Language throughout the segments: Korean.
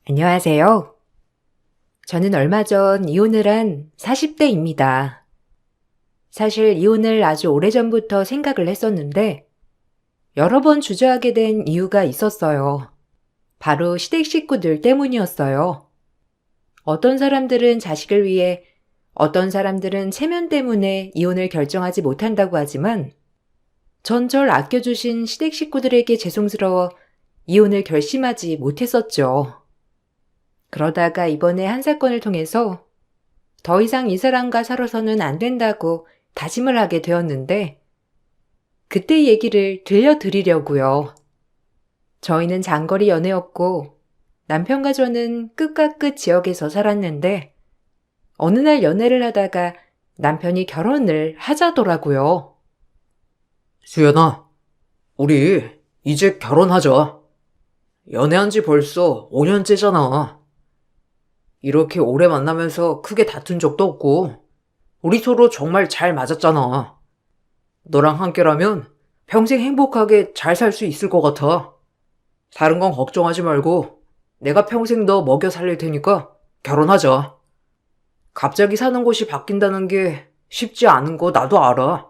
안녕하세요. 저는 얼마 전 이혼을 한 40대입니다. 사실 이혼을 아주 오래전부터 생각을 했었는데 여러 번 주저하게 된 이유가 있었어요. 바로 시댁 식구들 때문이었어요. 어떤 사람들은 자식을 위해, 어떤 사람들은 체면 때문에 이혼을 결정하지 못한다고 하지만 전 절 아껴주신 시댁 식구들에게 죄송스러워 이혼을 결심하지 못했었죠. 그러다가 이번에 한 사건을 통해서 더 이상 이 사람과 살아서는 안 된다고 다짐을 하게 되었는데 그때 얘기를 들려드리려고요. 저희는 장거리 연애였고 남편과 저는 끝과 끝 지역에서 살았는데 어느 날 연애를 하다가 남편이 결혼을 하자더라고요. 수연아, 우리 이제 결혼하자. 연애한 지 벌써 5년째잖아. 이렇게 오래 만나면서 크게 다툰 적도 없고, 우리 서로 정말 잘 맞았잖아. 너랑 함께라면 평생 행복하게 잘 살 수 있을 것 같아. 다른 건 걱정하지 말고, 내가 평생 너 먹여 살릴 테니까 결혼하자. 갑자기 사는 곳이 바뀐다는 게 쉽지 않은 거 나도 알아.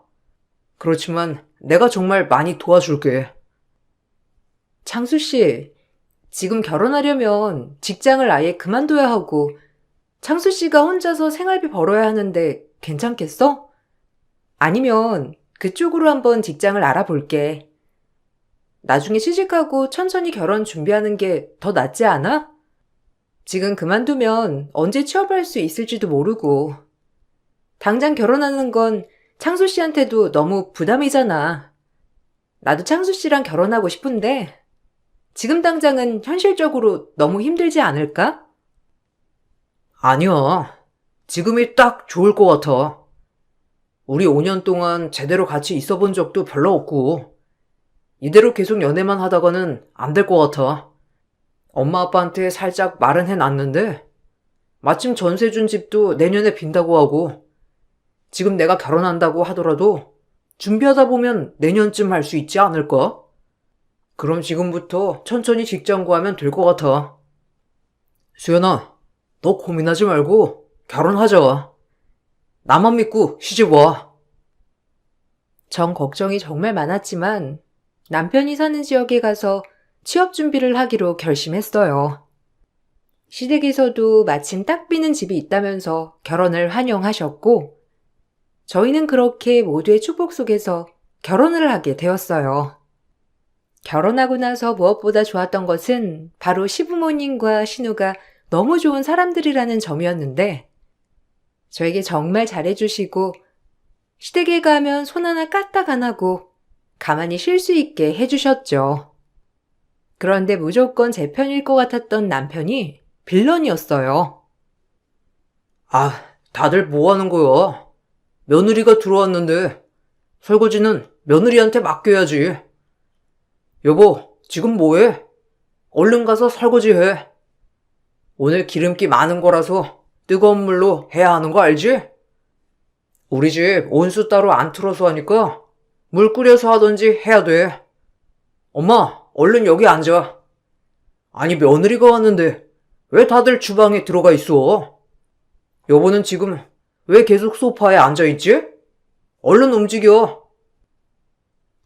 그렇지만 내가 정말 많이 도와줄게. 창수 씨, 지금 결혼하려면 직장을 아예 그만둬야 하고 창수 씨가 혼자서 생활비 벌어야 하는데 괜찮겠어? 아니면 그쪽으로 한번 직장을 알아볼게. 나중에 취직하고 천천히 결혼 준비하는 게 더 낫지 않아? 지금 그만두면 언제 취업할 수 있을지도 모르고. 당장 결혼하는 건 창수 씨한테도 너무 부담이잖아. 나도 창수 씨랑 결혼하고 싶은데 지금 당장은 현실적으로 너무 힘들지 않을까? 아니야. 지금이 딱 좋을 것 같아. 우리 5년 동안 제대로 같이 있어 본 적도 별로 없고, 이대로 계속 연애만 하다가는 안 될 것 같아. 엄마 아빠한테 살짝 말은 해놨는데, 마침 전세 준 집도 내년에 빈다고 하고, 지금 내가 결혼한다고 하더라도 준비하다 보면 내년쯤 할 수 있지 않을까? 그럼 지금부터 천천히 직장 구하면 될 것 같아. 수연아, 너 고민하지 말고 결혼하자. 나만 믿고 시집 와. 정 걱정이 정말 많았지만 남편이 사는 지역에 가서 취업 준비를 하기로 결심했어요. 시댁에서도 마침 딱 비는 집이 있다면서 결혼을 환영하셨고 저희는 그렇게 모두의 축복 속에서 결혼을 하게 되었어요. 결혼하고 나서 무엇보다 좋았던 것은 바로 시부모님과 신우가 너무 좋은 사람들이라는 점이었는데 저에게 정말 잘해주시고 시댁에 가면 손 하나 까딱 안 하고 가만히 쉴 수 있게 해주셨죠. 그런데 무조건 제 편일 것 같았던 남편이 빌런이었어요. 아, 다들 뭐 하는 거야? 며느리가 들어왔는데 설거지는 며느리한테 맡겨야지. 여보, 지금 뭐해? 얼른 가서 설거지해. 오늘 기름기 많은 거라서 뜨거운 물로 해야 하는 거 알지? 우리 집 온수 따로 안 틀어서 하니까 물 끓여서 하던지 해야 돼. 엄마, 얼른 여기 앉아. 아니, 며느리가 왔는데 왜 다들 주방에 들어가 있어? 여보는 지금 왜 계속 소파에 앉아있지? 얼른 움직여.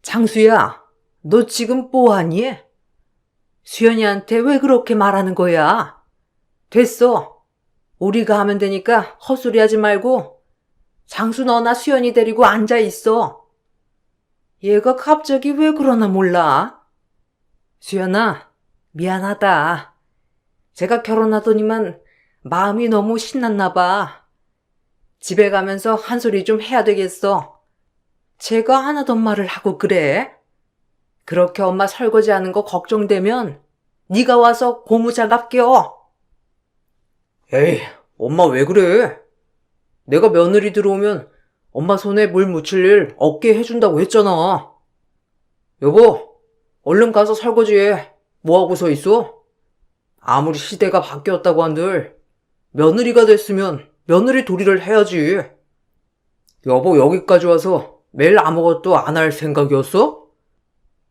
장수야, 너 지금 뭐하니? 수연이한테 왜 그렇게 말하는 거야? 됐어. 우리가 하면 되니까 헛소리 하지 말고 장수 너나 수연이 데리고 앉아있어. 얘가 갑자기 왜 그러나 몰라? 수연아, 미안하다. 제가 결혼하더니만 마음이 너무 신났나 봐. 집에 가면서 한 소리 좀 해야 되겠어. 제가 안 하던 말을 하고 그래? 그렇게 엄마 설거지하는 거 걱정되면 네가 와서 고무장갑 껴. 에이, 엄마 왜 그래? 내가 며느리 들어오면 엄마 손에 물 묻힐 일 없게 해준다고 했잖아. 여보, 얼른 가서 설거지해. 뭐하고 서 있어? 아무리 시대가 바뀌었다고 한들 며느리가 됐으면 며느리 도리를 해야지. 여보, 여기까지 와서 매일 아무것도 안 할 생각이었어?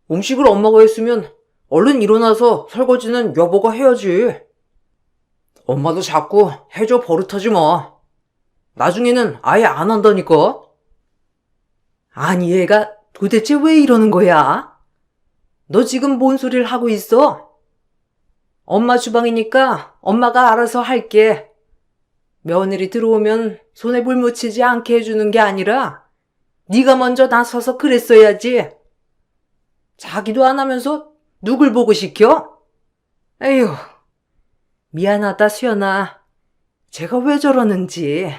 음식을 엄마가 했으면 얼른 일어나서 설거지는 여보가 해야지. 엄마도 자꾸 해줘 버릇하지 마. 나중에는 아예 안 한다니까. 아니, 얘가 도대체 왜 이러는 거야? 너 지금 뭔 소리를 하고 있어? 엄마 주방이니까 엄마가 알아서 할게. 며느리 들어오면 손에 물 묻히지 않게 해주는 게 아니라 네가 먼저 나서서 그랬어야지. 자기도 안 하면서 누굴 보고 시켜? 에휴, 미안하다 수연아. 제가 왜 저러는지.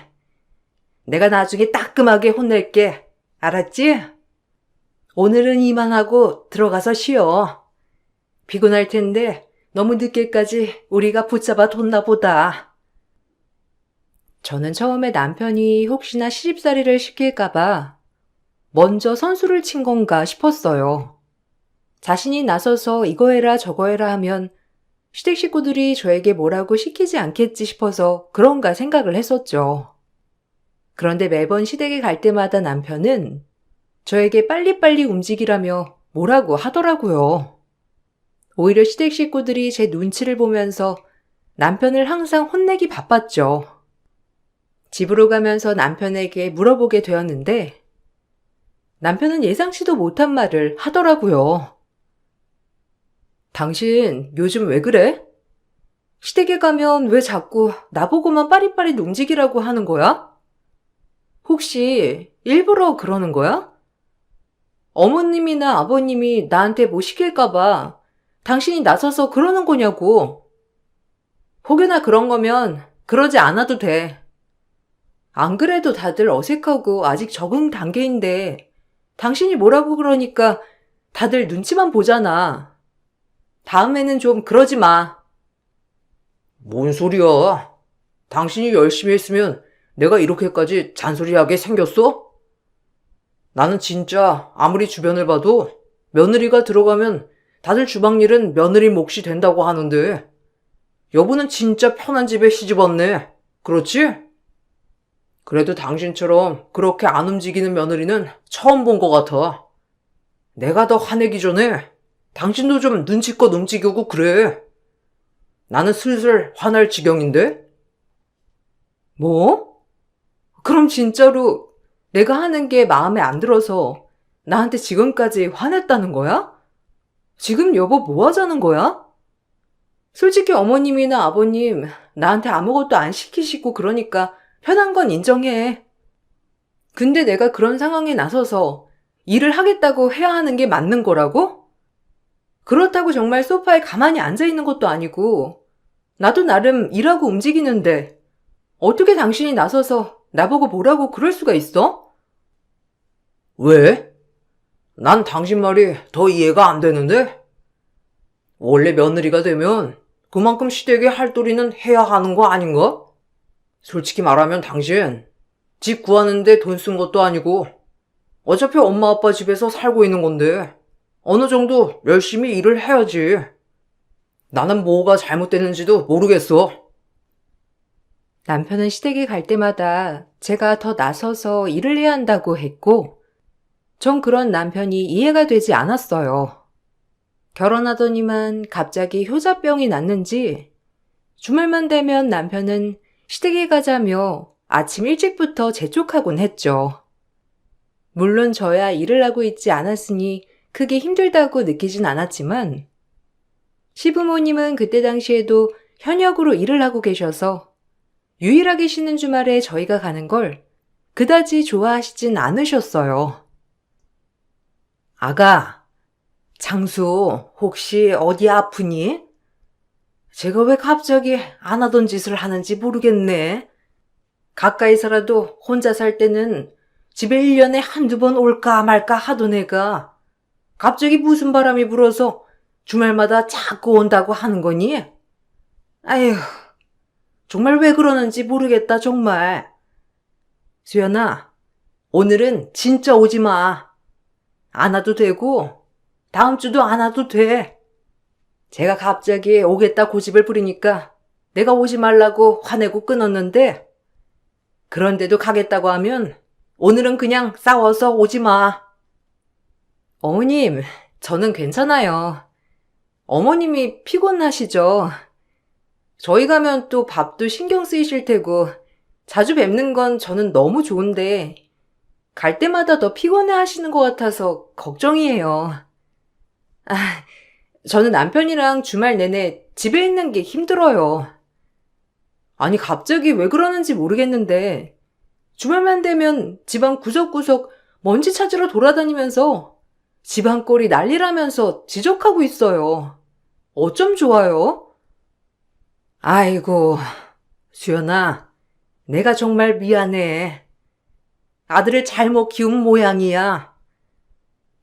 내가 나중에 따끔하게 혼낼게. 알았지? 오늘은 이만하고 들어가서 쉬어. 피곤할 텐데 너무 늦게까지 우리가 붙잡아 뒀나 보다. 저는 처음에 남편이 혹시나 시집살이를 시킬까봐 먼저 선수를 친 건가 싶었어요. 자신이 나서서 이거 해라 저거 해라 하면 시댁 식구들이 저에게 뭐라고 시키지 않겠지 싶어서 그런가 생각을 했었죠. 그런데 매번 시댁에 갈 때마다 남편은 저에게 빨리빨리 움직이라며 뭐라고 하더라고요. 오히려 시댁 식구들이 제 눈치를 보면서 남편을 항상 혼내기 바빴죠. 집으로 가면서 남편에게 물어보게 되었는데 남편은 예상치도 못한 말을 하더라고요. 당신 요즘 왜 그래? 시댁에 가면 왜 자꾸 나보고만 빠릿빠릿 움직이라고 하는 거야? 혹시 일부러 그러는 거야? 어머님이나 아버님이 나한테 뭐 시킬까봐 당신이 나서서 그러는 거냐고. 혹여나 그런 거면 그러지 않아도 돼. 안 그래도 다들 어색하고 아직 적응 단계인데 당신이 뭐라고 그러니까 다들 눈치만 보잖아. 다음에는 좀 그러지 마. 뭔 소리야? 당신이 열심히 했으면 내가 이렇게까지 잔소리하게 생겼어? 나는 진짜 아무리 주변을 봐도 며느리가 들어가면 다들 주방일은 며느리 몫이 된다고 하는데 여보는 진짜 편한 집에 시집 왔네. 그렇지? 그래도 당신처럼 그렇게 안 움직이는 며느리는 처음 본 것 같아. 내가 더 화내기 전에 당신도 좀 눈치껏 움직이고 그래. 나는 슬슬 화날 지경인데? 뭐? 그럼 진짜로 내가 하는 게 마음에 안 들어서 나한테 지금까지 화냈다는 거야? 지금 여보 뭐 하자는 거야? 솔직히 어머님이나 아버님 나한테 아무것도 안 시키시고 그러니까 편한 건 인정해. 근데 내가 그런 상황에 나서서 일을 하겠다고 해야 하는 게 맞는 거라고? 그렇다고 정말 소파에 가만히 앉아 있는 것도 아니고 나도 나름 일하고 움직이는데 어떻게 당신이 나서서 나보고 뭐라고 그럴 수가 있어? 왜? 난 당신 말이 더 이해가 안 되는데? 원래 며느리가 되면 그만큼 시댁의 할도리는 해야 하는 거 아닌가? 솔직히 말하면 당신 집 구하는데 돈 쓴 것도 아니고 어차피 엄마 아빠 집에서 살고 있는 건데 어느 정도 열심히 일을 해야지. 나는 뭐가 잘못됐는지도 모르겠어. 남편은 시댁에 갈 때마다 제가 더 나서서 일을 해야 한다고 했고, 전 그런 남편이 이해가 되지 않았어요. 결혼하더니만 갑자기 효자병이 났는지 주말만 되면 남편은 시댁에 가자며 아침 일찍부터 재촉하곤 했죠. 물론 저야 일을 하고 있지 않았으니 크게 힘들다고 느끼진 않았지만 시부모님은 그때 당시에도 현역으로 일을 하고 계셔서 유일하게 쉬는 주말에 저희가 가는 걸 그다지 좋아하시진 않으셨어요. 아가, 장수 혹시 어디 아프니? 제가 왜 갑자기 안 하던 짓을 하는지 모르겠네. 가까이서라도 혼자 살 때는 집에 1년에 한두 번 올까 말까 하던 애가 갑자기 무슨 바람이 불어서 주말마다 자꾸 온다고 하는 거니? 아휴, 정말 왜 그러는지 모르겠다 정말. 수연아, 오늘은 진짜 오지 마. 안 와도 되고 다음 주도 안 와도 돼. 제가 갑자기 오겠다 고집을 부리니까 내가 오지 말라고 화내고 끊었는데 그런데도 가겠다고 하면 오늘은 그냥 싸워서 오지 마. 어머님, 저는 괜찮아요. 어머님이 피곤하시죠? 저희 가면 또 밥도 신경 쓰이실 테고 자주 뵙는 건 저는 너무 좋은데 갈 때마다 더 피곤해 하시는 것 같아서 걱정이에요. 아, 저는 남편이랑 주말 내내 집에 있는 게 힘들어요. 아니, 갑자기 왜 그러는지 모르겠는데 주말만 되면 집안 구석구석 먼지 찾으러 돌아다니면서 집안 꼴이 난리라면서 지적하고 있어요. 어쩜 좋아요? 아이고, 수연아, 내가 정말 미안해. 아들을 잘못 키운 모양이야.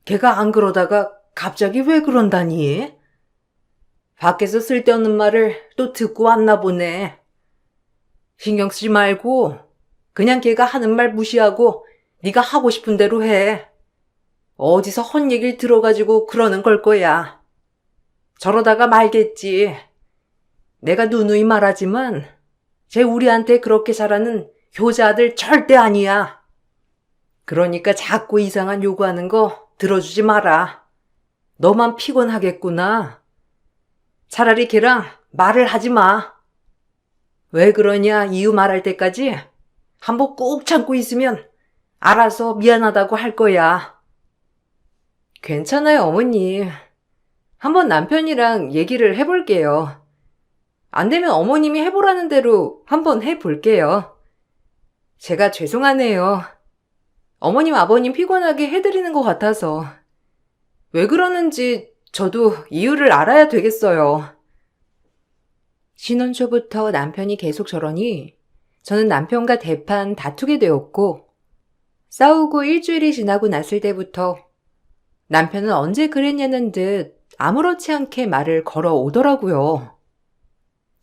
걔가 안 그러다가 갑자기 왜 그런다니? 밖에서 쓸데없는 말을 또 듣고 왔나 보네. 신경 쓰지 말고 그냥 걔가 하는 말 무시하고 네가 하고 싶은 대로 해. 어디서 헛얘기를 들어가지고 그러는 걸 거야. 저러다가 말겠지. 내가 누누이 말하지만 쟤 우리한테 그렇게 잘하는 효자 아들 절대 아니야. 그러니까 자꾸 이상한 요구하는 거 들어주지 마라. 너만 피곤하겠구나. 차라리 걔랑 말을 하지 마. 왜 그러냐 이유 말할 때까지 한번 꾹 참고 있으면 알아서 미안하다고 할 거야. 괜찮아요, 어머니. 한번 남편이랑 얘기를 해볼게요. 안 되면 어머님이 해보라는 대로 한번 해볼게요. 제가 죄송하네요. 어머님, 아버님 피곤하게 해드리는 것 같아서. 왜 그러는지 저도 이유를 알아야 되겠어요. 신혼 초부터 남편이 계속 저러니 저는 남편과 대판 다투게 되었고, 싸우고 일주일이 지나고 났을 때부터 남편은 언제 그랬냐는 듯 아무렇지 않게 말을 걸어오더라고요.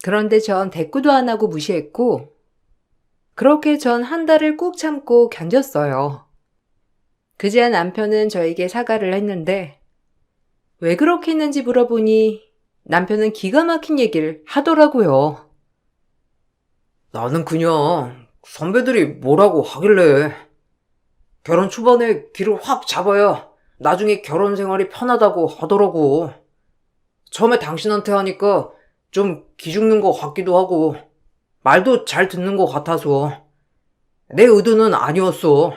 그런데 전 대꾸도 안 하고 무시했고, 그렇게 전 한 달을 꾹 참고 견뎠어요. 그제야 남편은 저에게 사과를 했는데, 왜 그렇게 했는지 물어보니 남편은 기가 막힌 얘기를 하더라고요. 나는 그냥 선배들이 뭐라고 하길래 결혼 초반에 길을 확 잡아야 나중에 결혼 생활이 편하다고 하더라고. 처음에 당신한테 하니까 좀 기죽는 것 같기도 하고 말도 잘 듣는 것 같아서 내 의도는 아니었어.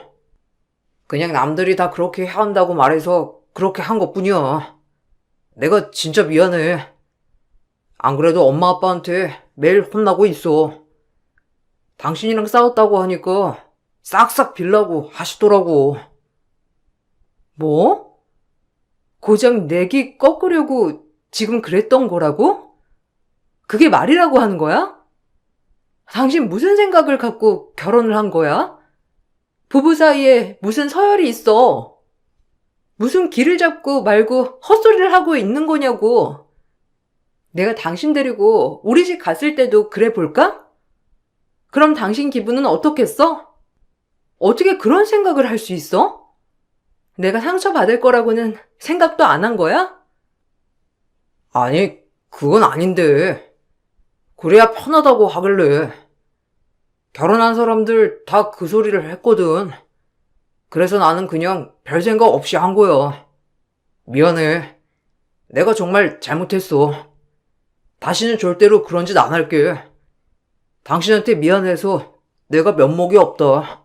그냥 남들이 다 그렇게 해야 한다고 말해서 그렇게 한 것뿐이야. 내가 진짜 미안해. 안 그래도 엄마 아빠한테 매일 혼나고 있어. 당신이랑 싸웠다고 하니까 싹싹 빌라고 하시더라고. 뭐? 고작 내기 꺾으려고 지금 그랬던 거라고? 그게 말이라고 하는 거야? 당신 무슨 생각을 갖고 결혼을 한 거야? 부부 사이에 무슨 서열이 있어? 무슨 길을 잡고 말고 헛소리를 하고 있는 거냐고. 내가 당신 데리고 우리 집 갔을 때도 그래 볼까? 그럼 당신 기분은 어떻겠어? 어떻게 그런 생각을 할 수 있어? 내가 상처받을 거라고는 생각도 안 한 거야? 아니, 그건 아닌데. 그래야 편하다고 하길래. 결혼한 사람들 다 그 소리를 했거든. 그래서 나는 그냥 별 생각 없이 한 거야. 미안해. 내가 정말 잘못했어. 다시는 절대로 그런 짓 안 할게. 당신한테 미안해서 내가 면목이 없다.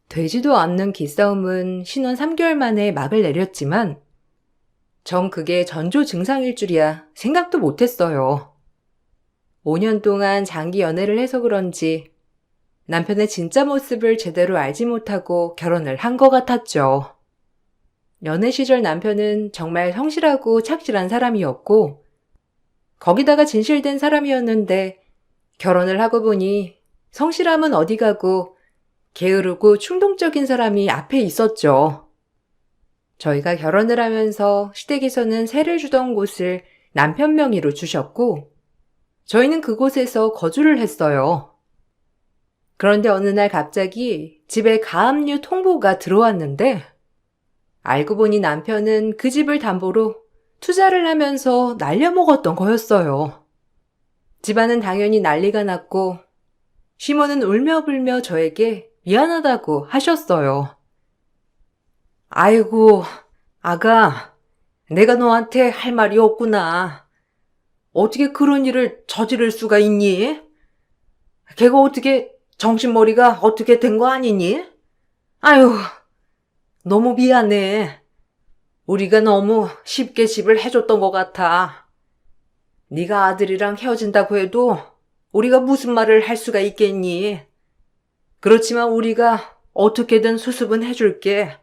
되지도 않는 기싸움은 신혼 3개월 만에 막을 내렸지만 전 그게 전조 증상일 줄이야 생각도 못했어요. 5년 동안 장기 연애를 해서 그런지 남편의 진짜 모습을 제대로 알지 못하고 결혼을 한 것 같았죠. 연애 시절 남편은 정말 성실하고 착실한 사람이었고 거기다가 진실된 사람이었는데 결혼을 하고 보니 성실함은 어디 가고 게으르고 충동적인 사람이 앞에 있었죠. 저희가 결혼을 하면서 시댁에서는 세를 주던 곳을 남편 명의로 주셨고 저희는 그곳에서 거주를 했어요. 그런데 어느 날 갑자기 집에 가압류 통보가 들어왔는데 알고 보니 남편은 그 집을 담보로 투자를 하면서 날려먹었던 거였어요. 집안은 당연히 난리가 났고 시모는 울며불며 저에게 미안하다고 하셨어요. 아이고, 아가, 내가 너한테 할 말이 없구나. 어떻게 그런 일을 저지를 수가 있니? 걔가 어떻게 정신머리가 어떻게 된 거 아니니? 아유, 너무 미안해. 우리가 너무 쉽게 집을 해줬던 것 같아. 네가 아들이랑 헤어진다고 해도 우리가 무슨 말을 할 수가 있겠니? 그렇지만 우리가 어떻게든 수습은 해줄게.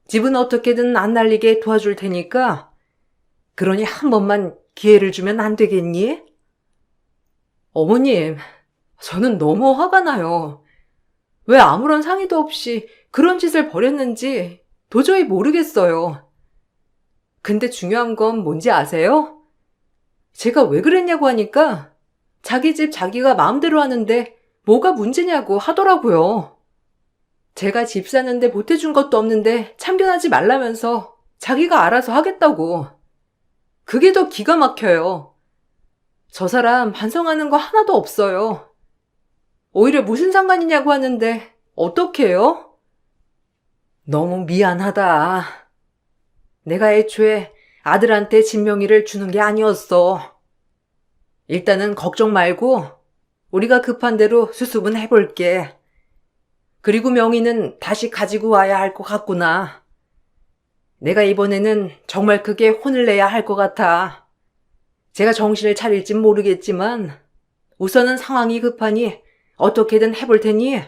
집은 어떻게든 안 날리게 도와줄 테니까 그러니 한 번만 기회를 주면 안 되겠니? 어머님, 저는 너무 화가 나요. 왜 아무런 상의도 없이 그런 짓을 벌였는지 도저히 모르겠어요. 근데 중요한 건 뭔지 아세요? 제가 왜 그랬냐고 하니까 자기 집 자기가 마음대로 하는데 뭐가 문제냐고 하더라고요. 제가 집 사는데 보태준 것도 없는데 참견하지 말라면서 자기가 알아서 하겠다고. 그게 더 기가 막혀요. 저 사람 반성하는 거 하나도 없어요. 오히려 무슨 상관이냐고 하는데 어떡해요? 너무 미안하다. 내가 애초에 아들한테 진명이를 주는 게 아니었어. 일단은 걱정 말고 우리가 급한 대로 수습은 해볼게. 그리고 명의는 다시 가지고 와야 할 것 같구나. 내가 이번에는 정말 크게 혼을 내야 할 것 같아. 제가 정신을 차릴진 모르겠지만 우선은 상황이 급하니 어떻게든 해볼 테니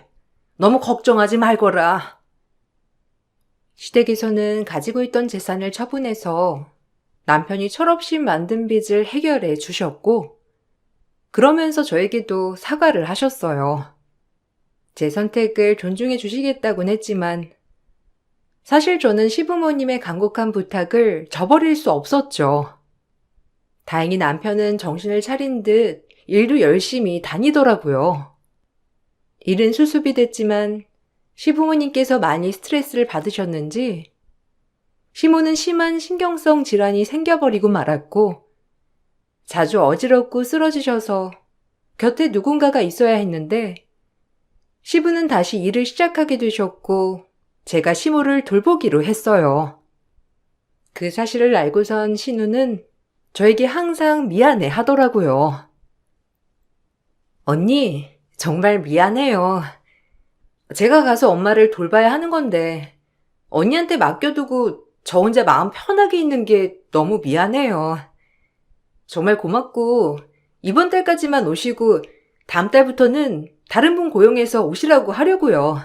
너무 걱정하지 말거라. 시댁에서는 가지고 있던 재산을 처분해서 남편이 철없이 만든 빚을 해결해 주셨고, 그러면서 저에게도 사과를 하셨어요. 제 선택을 존중해 주시겠다곤 했지만, 사실 저는 시부모님의 간곡한 부탁을 저버릴 수 없었죠. 다행히 남편은 정신을 차린 듯 일도 열심히 다니더라고요. 일은 수습이 됐지만 시부모님께서 많이 스트레스를 받으셨는지 시모는 심한 신경성 질환이 생겨버리고 말았고 자주 어지럽고 쓰러지셔서 곁에 누군가가 있어야 했는데 시부는 다시 일을 시작하게 되셨고 제가 시모를 돌보기로 했어요. 그 사실을 알고선 신우는 저에게 항상 미안해 하더라고요. 언니, 정말 미안해요. 제가 가서 엄마를 돌봐야 하는 건데 언니한테 맡겨두고 저 혼자 마음 편하게 있는 게 너무 미안해요. 정말 고맙고 이번 달까지만 오시고 다음 달부터는 다른 분 고용해서 오시라고 하려고요.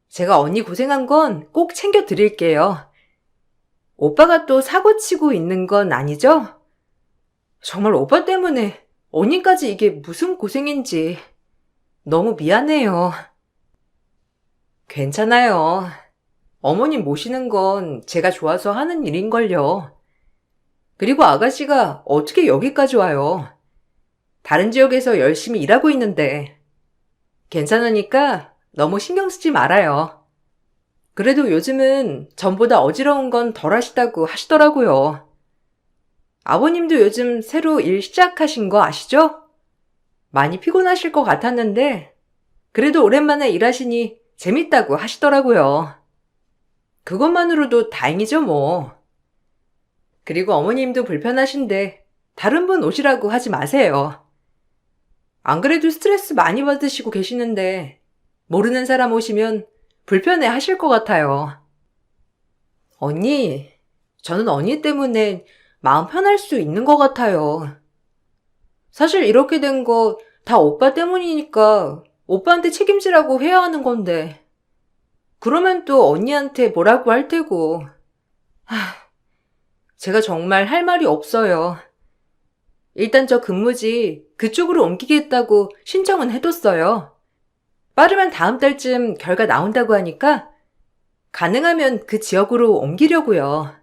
제가 언니 고생한 건 꼭 챙겨드릴게요. 오빠가 또 사고치고 있는 건 아니죠? 정말 오빠 때문에 언니까지 이게 무슨 고생인지 너무 미안해요. 괜찮아요. 어머님 모시는 건 제가 좋아서 하는 일인걸요. 그리고 아가씨가 어떻게 여기까지 와요? 다른 지역에서 열심히 일하고 있는데. 괜찮으니까 너무 신경 쓰지 말아요. 그래도 요즘은 전보다 어지러운 건 덜 하시다고 하시더라고요. 아버님도 요즘 새로 일 시작하신 거 아시죠? 많이 피곤하실 것 같았는데 그래도 오랜만에 일하시니 재밌다고 하시더라고요. 그것만으로도 다행이죠 뭐. 그리고 어머님도 불편하신데 다른 분 오시라고 하지 마세요. 안 그래도 스트레스 많이 받으시고 계시는데 모르는 사람 오시면 불편해 하실 것 같아요. 언니, 저는 언니 때문에 마음 편할 수 있는 것 같아요. 사실 이렇게 된 거 다 오빠 때문이니까 오빠한테 책임지라고 해야 하는 건데 그러면 또 언니한테 뭐라고 할 테고. 제가 정말 할 말이 없어요. 일단 저 근무지 그쪽으로 옮기겠다고 신청은 해뒀어요. 빠르면 다음 달쯤 결과 나온다고 하니까 가능하면 그 지역으로 옮기려고요.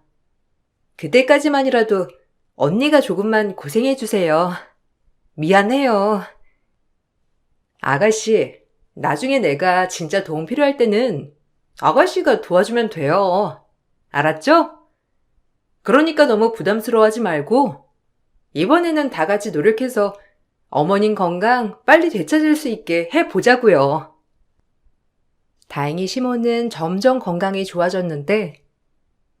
그때까지만이라도 언니가 조금만 고생해주세요. 미안해요. 아가씨, 나중에 내가 진짜 도움 필요할 때는 아가씨가 도와주면 돼요. 알았죠? 그러니까 너무 부담스러워하지 말고 이번에는 다 같이 노력해서 어머님 건강 빨리 되찾을 수 있게 해보자고요. 다행히 시모는 점점 건강이 좋아졌는데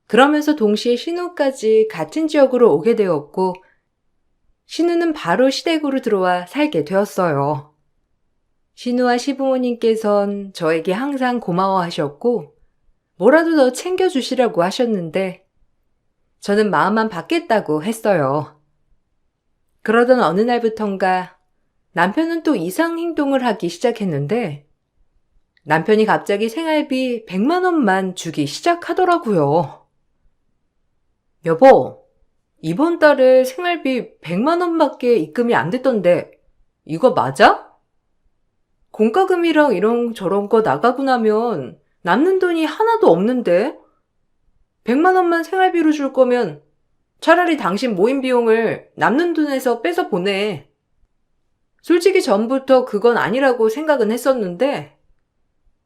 그러면서 동시에 신우까지 같은 지역으로 오게 되었고 신우는 바로 시댁으로 들어와 살게 되었어요. 신우와 시부모님께선 저에게 항상 고마워하셨고 뭐라도 더 챙겨주시라고 하셨는데 저는 마음만 받겠다고 했어요. 그러던 어느 날부턴가 남편은 또 이상 행동을 하기 시작했는데 남편이 갑자기 생활비 100만 원만 주기 시작하더라고요. 여보, 이번 달에 생활비 100만 원밖에 입금이 안 됐던데 이거 맞아? 공과금이랑 이런 저런 거 나가고 나면 남는 돈이 하나도 없는데 100만 원만 생활비로 줄 거면 차라리 당신 모임 비용을 남는 돈에서 빼서 보내. 솔직히 전부터 그건 아니라고 생각은 했었는데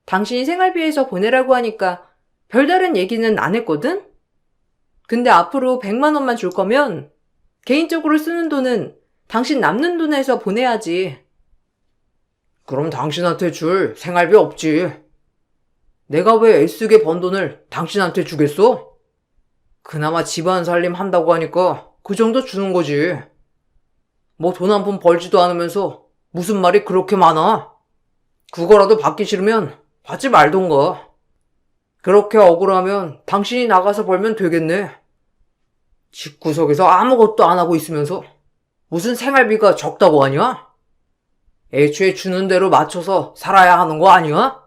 당신이 생활비에서 보내라고 하니까 별다른 얘기는 안 했거든? 근데 앞으로 100만 원만 줄 거면 개인적으로 쓰는 돈은 당신 남는 돈에서 보내야지. 그럼 당신한테 줄 생활비 없지. 내가 왜 애쓰게 번 돈을 당신한테 주겠어? 그나마 집안 살림 한다고 하니까 그 정도 주는 거지. 뭐 돈 한 푼 벌지도 않으면서 무슨 말이 그렇게 많아? 그거라도 받기 싫으면 받지 말던가. 그렇게 억울하면 당신이 나가서 벌면 되겠네. 집구석에서 아무것도 안 하고 있으면서 무슨 생활비가 적다고 하냐? 애초에 주는 대로 맞춰서 살아야 하는 거 아니야?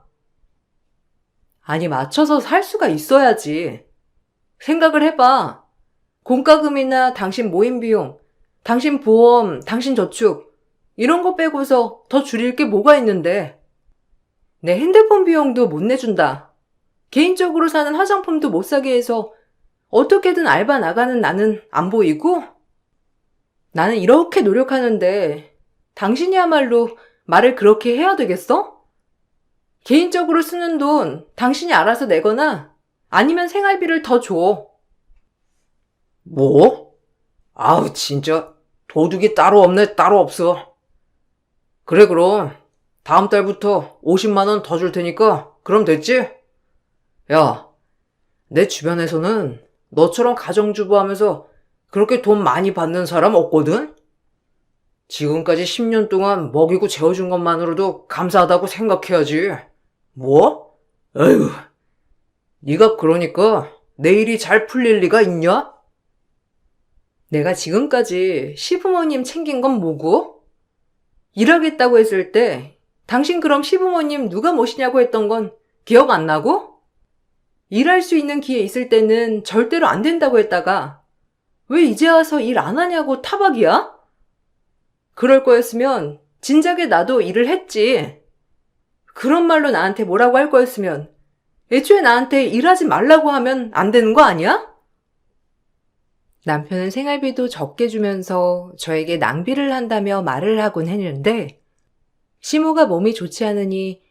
아니, 맞춰서 살 수가 있어야지. 생각을 해봐. 공과금이나 당신 모임 비용, 당신 보험, 당신 저축 이런 거 빼고서 더 줄일 게 뭐가 있는데. 내 핸드폰 비용도 못 내준다. 개인적으로 사는 화장품도 못 사게 해서 어떻게든 알바 나가는 나는 안 보이고? 나는 이렇게 노력하는데 당신이야말로 말을 그렇게 해야 되겠어? 개인적으로 쓰는 돈 당신이 알아서 내거나 아니면 생활비를 더 줘. 뭐? 아우 진짜 도둑이 따로 없네 따로 없어. 그래 그럼 다음 달부터 50만 원 더 줄 테니까 그럼 됐지? 야, 내 주변에서는 너처럼 가정주부 하면서 그렇게 돈 많이 받는 사람 없거든? 지금까지 10년 동안 먹이고 재워준 것만으로도 감사하다고 생각해야지. 뭐? 에휴, 네가 그러니까 내 일이 잘 풀릴 리가 있냐? 내가 지금까지 시부모님 챙긴 건 뭐고? 일하겠다고 했을 때 당신 그럼 시부모님 누가 모시냐고 했던 건 기억 안 나고? 일할 수 있는 기회 있을 때는 절대로 안 된다고 했다가 왜 이제 와서 일 안 하냐고 타박이야? 그럴 거였으면 진작에 나도 일을 했지. 그런 말로 나한테 뭐라고 할 거였으면 애초에 나한테 일하지 말라고 하면 안 되는 거 아니야? 남편은 생활비도 적게 주면서 저에게 낭비를 한다며 말을 하곤 했는데 시모가 몸이 좋지 않으니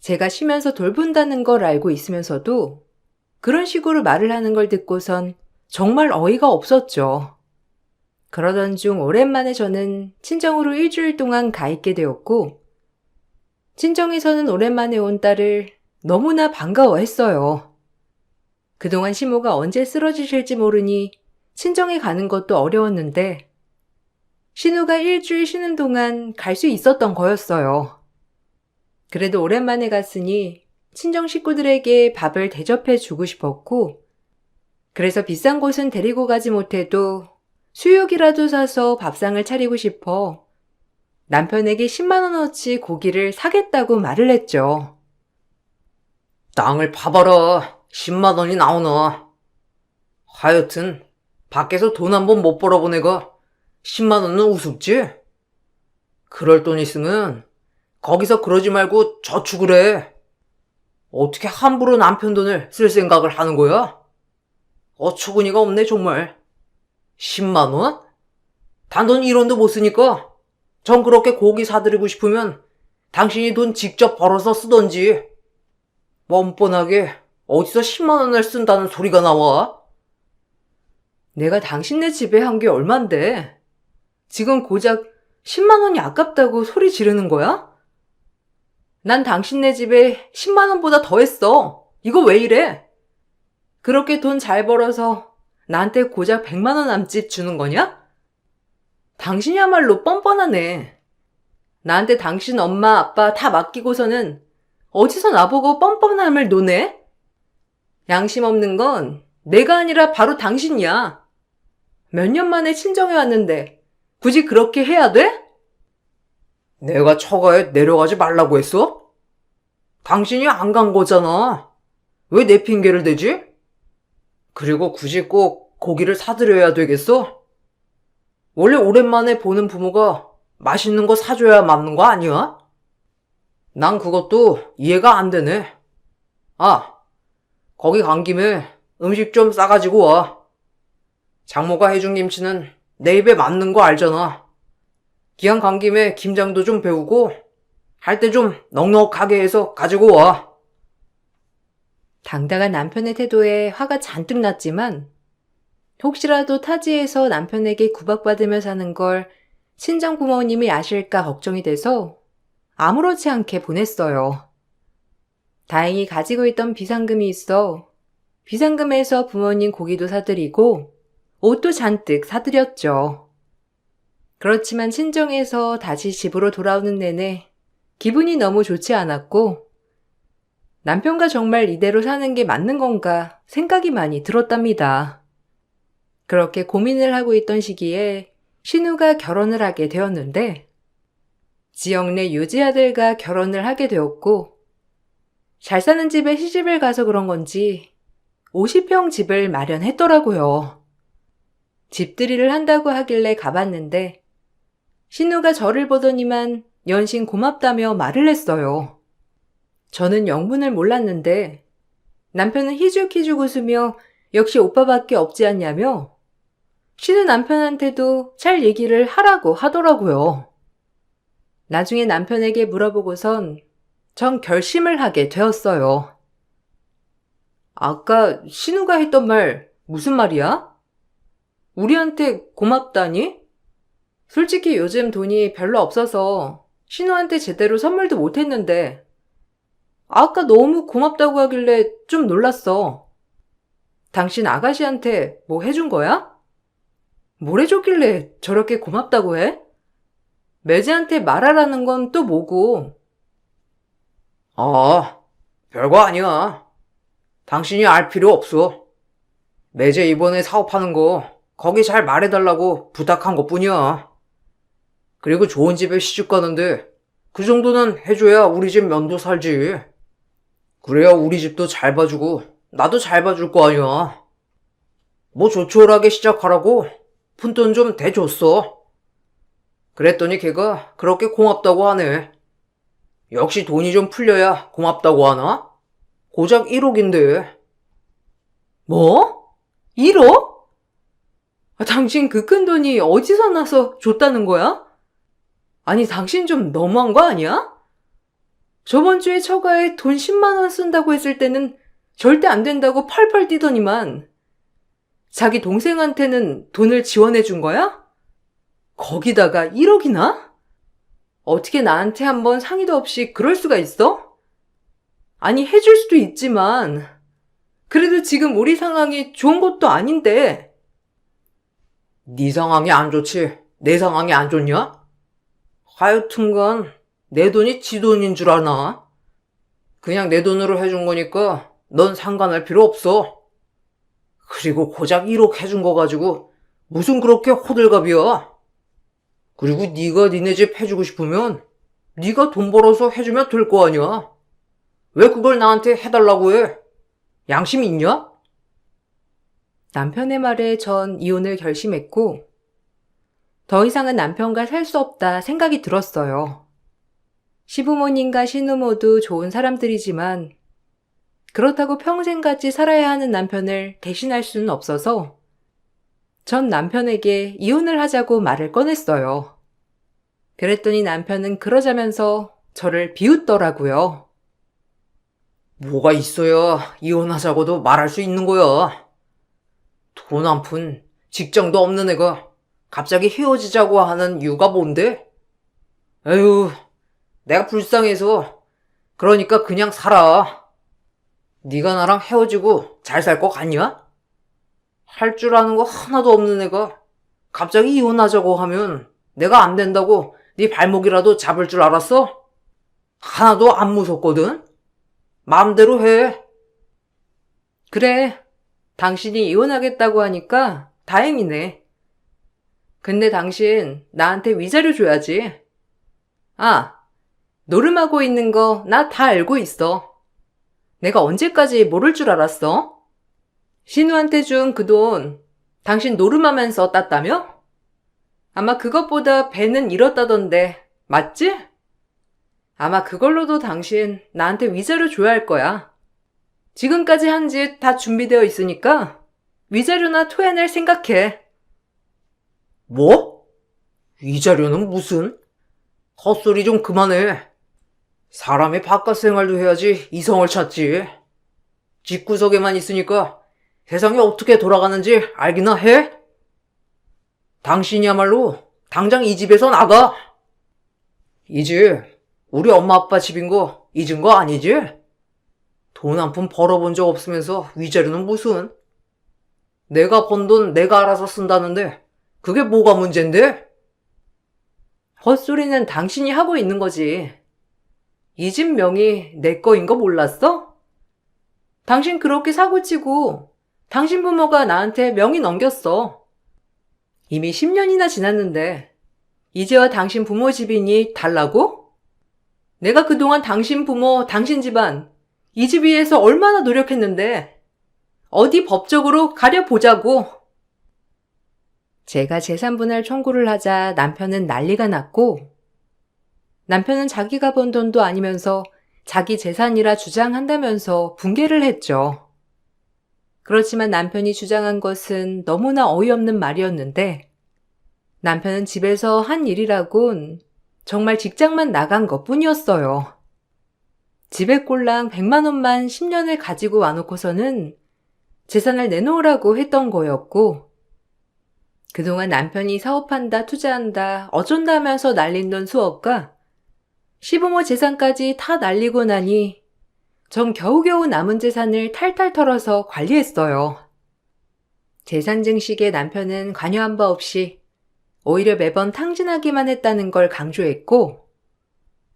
제가 쉬면서 돌본다는 걸 알고 있으면서도 그런 식으로 말을 하는 걸 듣고선 정말 어이가 없었죠. 그러던 중 오랜만에 저는 친정으로 일주일 동안 가 있게 되었고 친정에서는 오랜만에 온 딸을 너무나 반가워했어요. 그동안 시모가 언제 쓰러지실지 모르니 친정에 가는 것도 어려웠는데 신우가 일주일 쉬는 동안 갈 수 있었던 거였어요. 그래도 오랜만에 갔으니 친정 식구들에게 밥을 대접해 주고 싶었고 그래서 비싼 곳은 데리고 가지 못해도 수육이라도 사서 밥상을 차리고 싶어 남편에게 10만 원어치 고기를 사겠다고 말을 했죠. 땅을 파봐라. 10만 원이 나오나. 하여튼 밖에서 돈 한 번 못 벌어본 애가 10만 원은 우습지? 그럴 돈 있으면 거기서 그러지 말고 저축을 해. 어떻게 함부로 남편 돈을 쓸 생각을 하는 거야? 어처구니가 없네 정말. 10만 원? 단돈 1원도 못 쓰니까 전 그렇게 고기 사드리고 싶으면 당신이 돈 직접 벌어서 쓰던지. 뻔뻔하게 어디서 10만 원을 쓴다는 소리가 나와? 내가 당신네 집에 한 게 얼만데 지금 고작 10만 원이 아깝다고 소리 지르는 거야? 난 당신네 집에 10만 원보다 더 했어. 이거 왜 이래? 그렇게 돈 잘 벌어서 나한테 고작 100만 원 남짓 주는 거냐? 당신이야말로 뻔뻔하네. 나한테 당신 엄마, 아빠 다 맡기고서는 어디서 나보고 뻔뻔함을 노네? 양심 없는 건 내가 아니라 바로 당신이야. 몇 년 만에 친정에 왔는데 굳이 그렇게 해야 돼? 내가 처가에 내려가지 말라고 했어? 당신이 안 간 거잖아. 왜 내 핑계를 대지? 그리고 굳이 꼭 고기를 사드려야 되겠어? 원래 오랜만에 보는 부모가 맛있는 거 사줘야 맞는 거 아니야? 난 그것도 이해가 안 되네. 아, 거기 간 김에 음식 좀 싸가지고 와. 장모가 해준 김치는 내 입에 맞는 거 알잖아. 기왕 간 김에 김장도 좀 배우고 할 때 좀 넉넉하게 해서 가지고 와. 당당한 남편의 태도에 화가 잔뜩 났지만 혹시라도 타지에서 남편에게 구박받으며 사는 걸 친정 부모님이 아실까 걱정이 돼서 아무렇지 않게 보냈어요. 다행히 가지고 있던 비상금이 있어 비상금에서 부모님 고기도 사드리고 옷도 잔뜩 사드렸죠. 그렇지만 친정에서 다시 집으로 돌아오는 내내 기분이 너무 좋지 않았고 남편과 정말 이대로 사는 게 맞는 건가 생각이 많이 들었답니다. 그렇게 고민을 하고 있던 시기에 신우가 결혼을 하게 되었는데 지역 내 유지 아들과 결혼을 하게 되었고 잘 사는 집에 시집을 가서 그런 건지 50평 집을 마련했더라고요. 집들이를 한다고 하길래 가봤는데 신우가 저를 보더니만 연신 고맙다며 말을 했어요. 저는 영문을 몰랐는데 남편은 희죽희죽 웃으며 역시 오빠밖에 없지 않냐며 신우 남편한테도 잘 얘기를 하라고 하더라고요. 나중에 남편에게 물어보고선 전 결심을 하게 되었어요. 아까 신우가 했던 말 무슨 말이야? 우리한테 고맙다니? 솔직히 요즘 돈이 별로 없어서 신우한테 제대로 선물도 못했는데 아까 너무 고맙다고 하길래 좀 놀랐어. 당신 아가씨한테 뭐 해준 거야? 뭘 해줬길래 저렇게 고맙다고 해? 매제한테 말하라는 건 또 뭐고? 별거 아니야. 당신이 알 필요 없어. 매제 이번에 사업하는 거 거기 잘 말해달라고 부탁한 것뿐이야. 그리고 좋은 집에 시집 가는데 그 정도는 해줘야 우리 집 면도 살지. 그래야 우리 집도 잘 봐주고 나도 잘 봐줄 거 아니야. 뭐 조촐하게 시작하라고 푼돈 좀 대줬어. 그랬더니 걔가 그렇게 고맙다고 하네. 역시 돈이 좀 풀려야 고맙다고 하나? 고작 1억인데. 뭐? 1억? 당신 그 큰 돈이 어디서 나서 줬다는 거야? 아니, 당신 좀 너무한 거 아니야? 저번 주에 처가에 돈 10만 원 쓴다고 했을 때는 절대 안 된다고 펄펄 뛰더니만 자기 동생한테는 돈을 지원해 준 거야? 거기다가 1억이나? 어떻게 나한테 한번 상의도 없이 그럴 수가 있어? 아니, 해줄 수도 있지만 그래도 지금 우리 상황이 좋은 것도 아닌데. 네 상황이 안 좋지 내 상황이 안 좋냐? 하여튼간 내 돈이 지 돈인 줄 아나? 그냥 내 돈으로 해준 거니까 넌 상관할 필요 없어. 그리고 고작 1억 해준 거 가지고 무슨 그렇게 호들갑이야. 그리고 네가 니네 집 해주고 싶으면 네가 돈 벌어서 해주면 될 거 아니야. 왜 그걸 나한테 해달라고 해? 양심 있냐? 남편의 말에 전 이혼을 결심했고 더 이상은 남편과 살 수 없다 생각이 들었어요. 시부모님과 신우 모두 좋은 사람들이지만 그렇다고 평생같이 살아야 하는 남편을 대신할 수는 없어서 전 남편에게 이혼을 하자고 말을 꺼냈어요. 그랬더니 남편은 그러자면서 저를 비웃더라고요. 뭐가 있어야 이혼하자고도 말할 수 있는 거야. 돈 한 푼, 직장도 없는 애가 갑자기 헤어지자고 하는 이유가 뭔데? 에휴, 내가 불쌍해서 그러니까 그냥 살아. 네가 나랑 헤어지고 잘 살 것 같냐? 할 줄 아는 거 하나도 없는 애가 갑자기 이혼하자고 하면 내가 안 된다고 네 발목이라도 잡을 줄 알았어? 하나도 안 무섭거든? 마음대로 해. 그래, 당신이 이혼하겠다고 하니까 다행이네. 근데 당신 나한테 위자료 줘야지. 아, 노름하고 있는 거 나 다 알고 있어. 내가 언제까지 모를 줄 알았어? 신우한테 준 그 돈 당신 노름하면서 땄다며? 아마 그것보다 배는 잃었다던데, 맞지? 아마 그걸로도 당신 나한테 위자료 줘야 할 거야. 지금까지 한 짓 다 준비되어 있으니까 위자료나 토해낼 생각해. 뭐? 위자료는 무슨? 헛소리 좀 그만해. 사람이 바깥 생활도 해야지 이성을 찾지. 집구석에만 있으니까 세상이 어떻게 돌아가는지 알기나 해? 당신이야말로 당장 이 집에서 나가. 이 집, 우리 엄마 아빠 집인 거 잊은 거 아니지? 돈 한 푼 벌어본 적 없으면서 위자료는 무슨? 내가 번 돈 내가 알아서 쓴다는데 그게 뭐가 문제인데? 헛소리는 당신이 하고 있는 거지. 이 집 명의 내 거인 거 몰랐어? 당신 그렇게 사고치고 당신 부모가 나한테 명의 넘겼어. 이미 10년이나 지났는데 이제와 당신 부모 집이니 달라고? 내가 그동안 당신 부모, 당신 집안 이 집 위해서 얼마나 노력했는데 어디 법적으로 가려보자고. 제가 재산분할 청구를 하자 남편은 난리가 났고, 남편은 자기가 번 돈도 아니면서 자기 재산이라 주장한다면서 분개를 했죠. 그렇지만 남편이 주장한 것은 너무나 어이없는 말이었는데, 남편은 집에서 한 일이라곤 정말 직장만 나간 것뿐이었어요. 집에 꼴랑 100만 원만 10년을 가지고 와놓고서는 재산을 내놓으라고 했던 거였고, 그동안 남편이 사업한다, 투자한다, 어쩐다 하면서 날린 돈 수억과 시부모 재산까지 다 날리고 나니 전 겨우겨우 남은 재산을 탈탈 털어서 관리했어요. 재산 증식에 남편은 관여한 바 없이 오히려 매번 탕진하기만 했다는 걸 강조했고,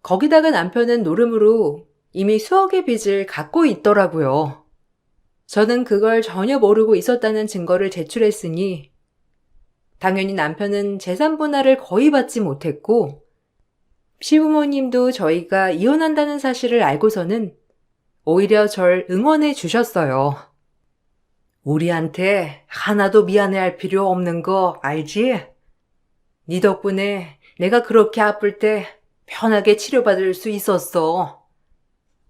거기다가 남편은 노름으로 이미 수억의 빚을 갖고 있더라고요. 저는 그걸 전혀 모르고 있었다는 증거를 제출했으니 당연히 남편은 재산 분할을 거의 받지 못했고, 시부모님도 저희가 이혼한다는 사실을 알고서는 오히려 절 응원해 주셨어요. 우리한테 하나도 미안해할 필요 없는 거 알지? 네 덕분에 내가 그렇게 아플 때 편하게 치료받을 수 있었어.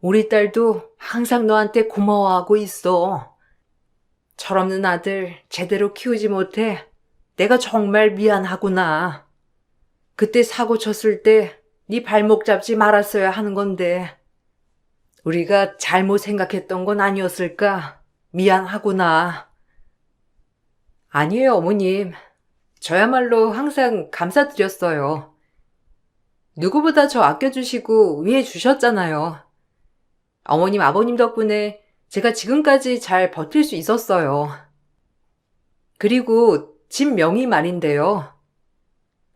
우리 딸도 항상 너한테 고마워하고 있어. 철없는 아들 제대로 키우지 못해 내가 정말 미안하구나. 그때 사고 쳤을 때 네 발목 잡지 말았어야 하는 건데 우리가 잘못 생각했던 건 아니었을까? 미안하구나. 아니에요, 어머님. 저야말로 항상 감사드렸어요. 누구보다 저 아껴주시고 위해주셨잖아요. 어머님, 아버님 덕분에 제가 지금까지 잘 버틸 수 있었어요. 그리고 집 명의 말인데요.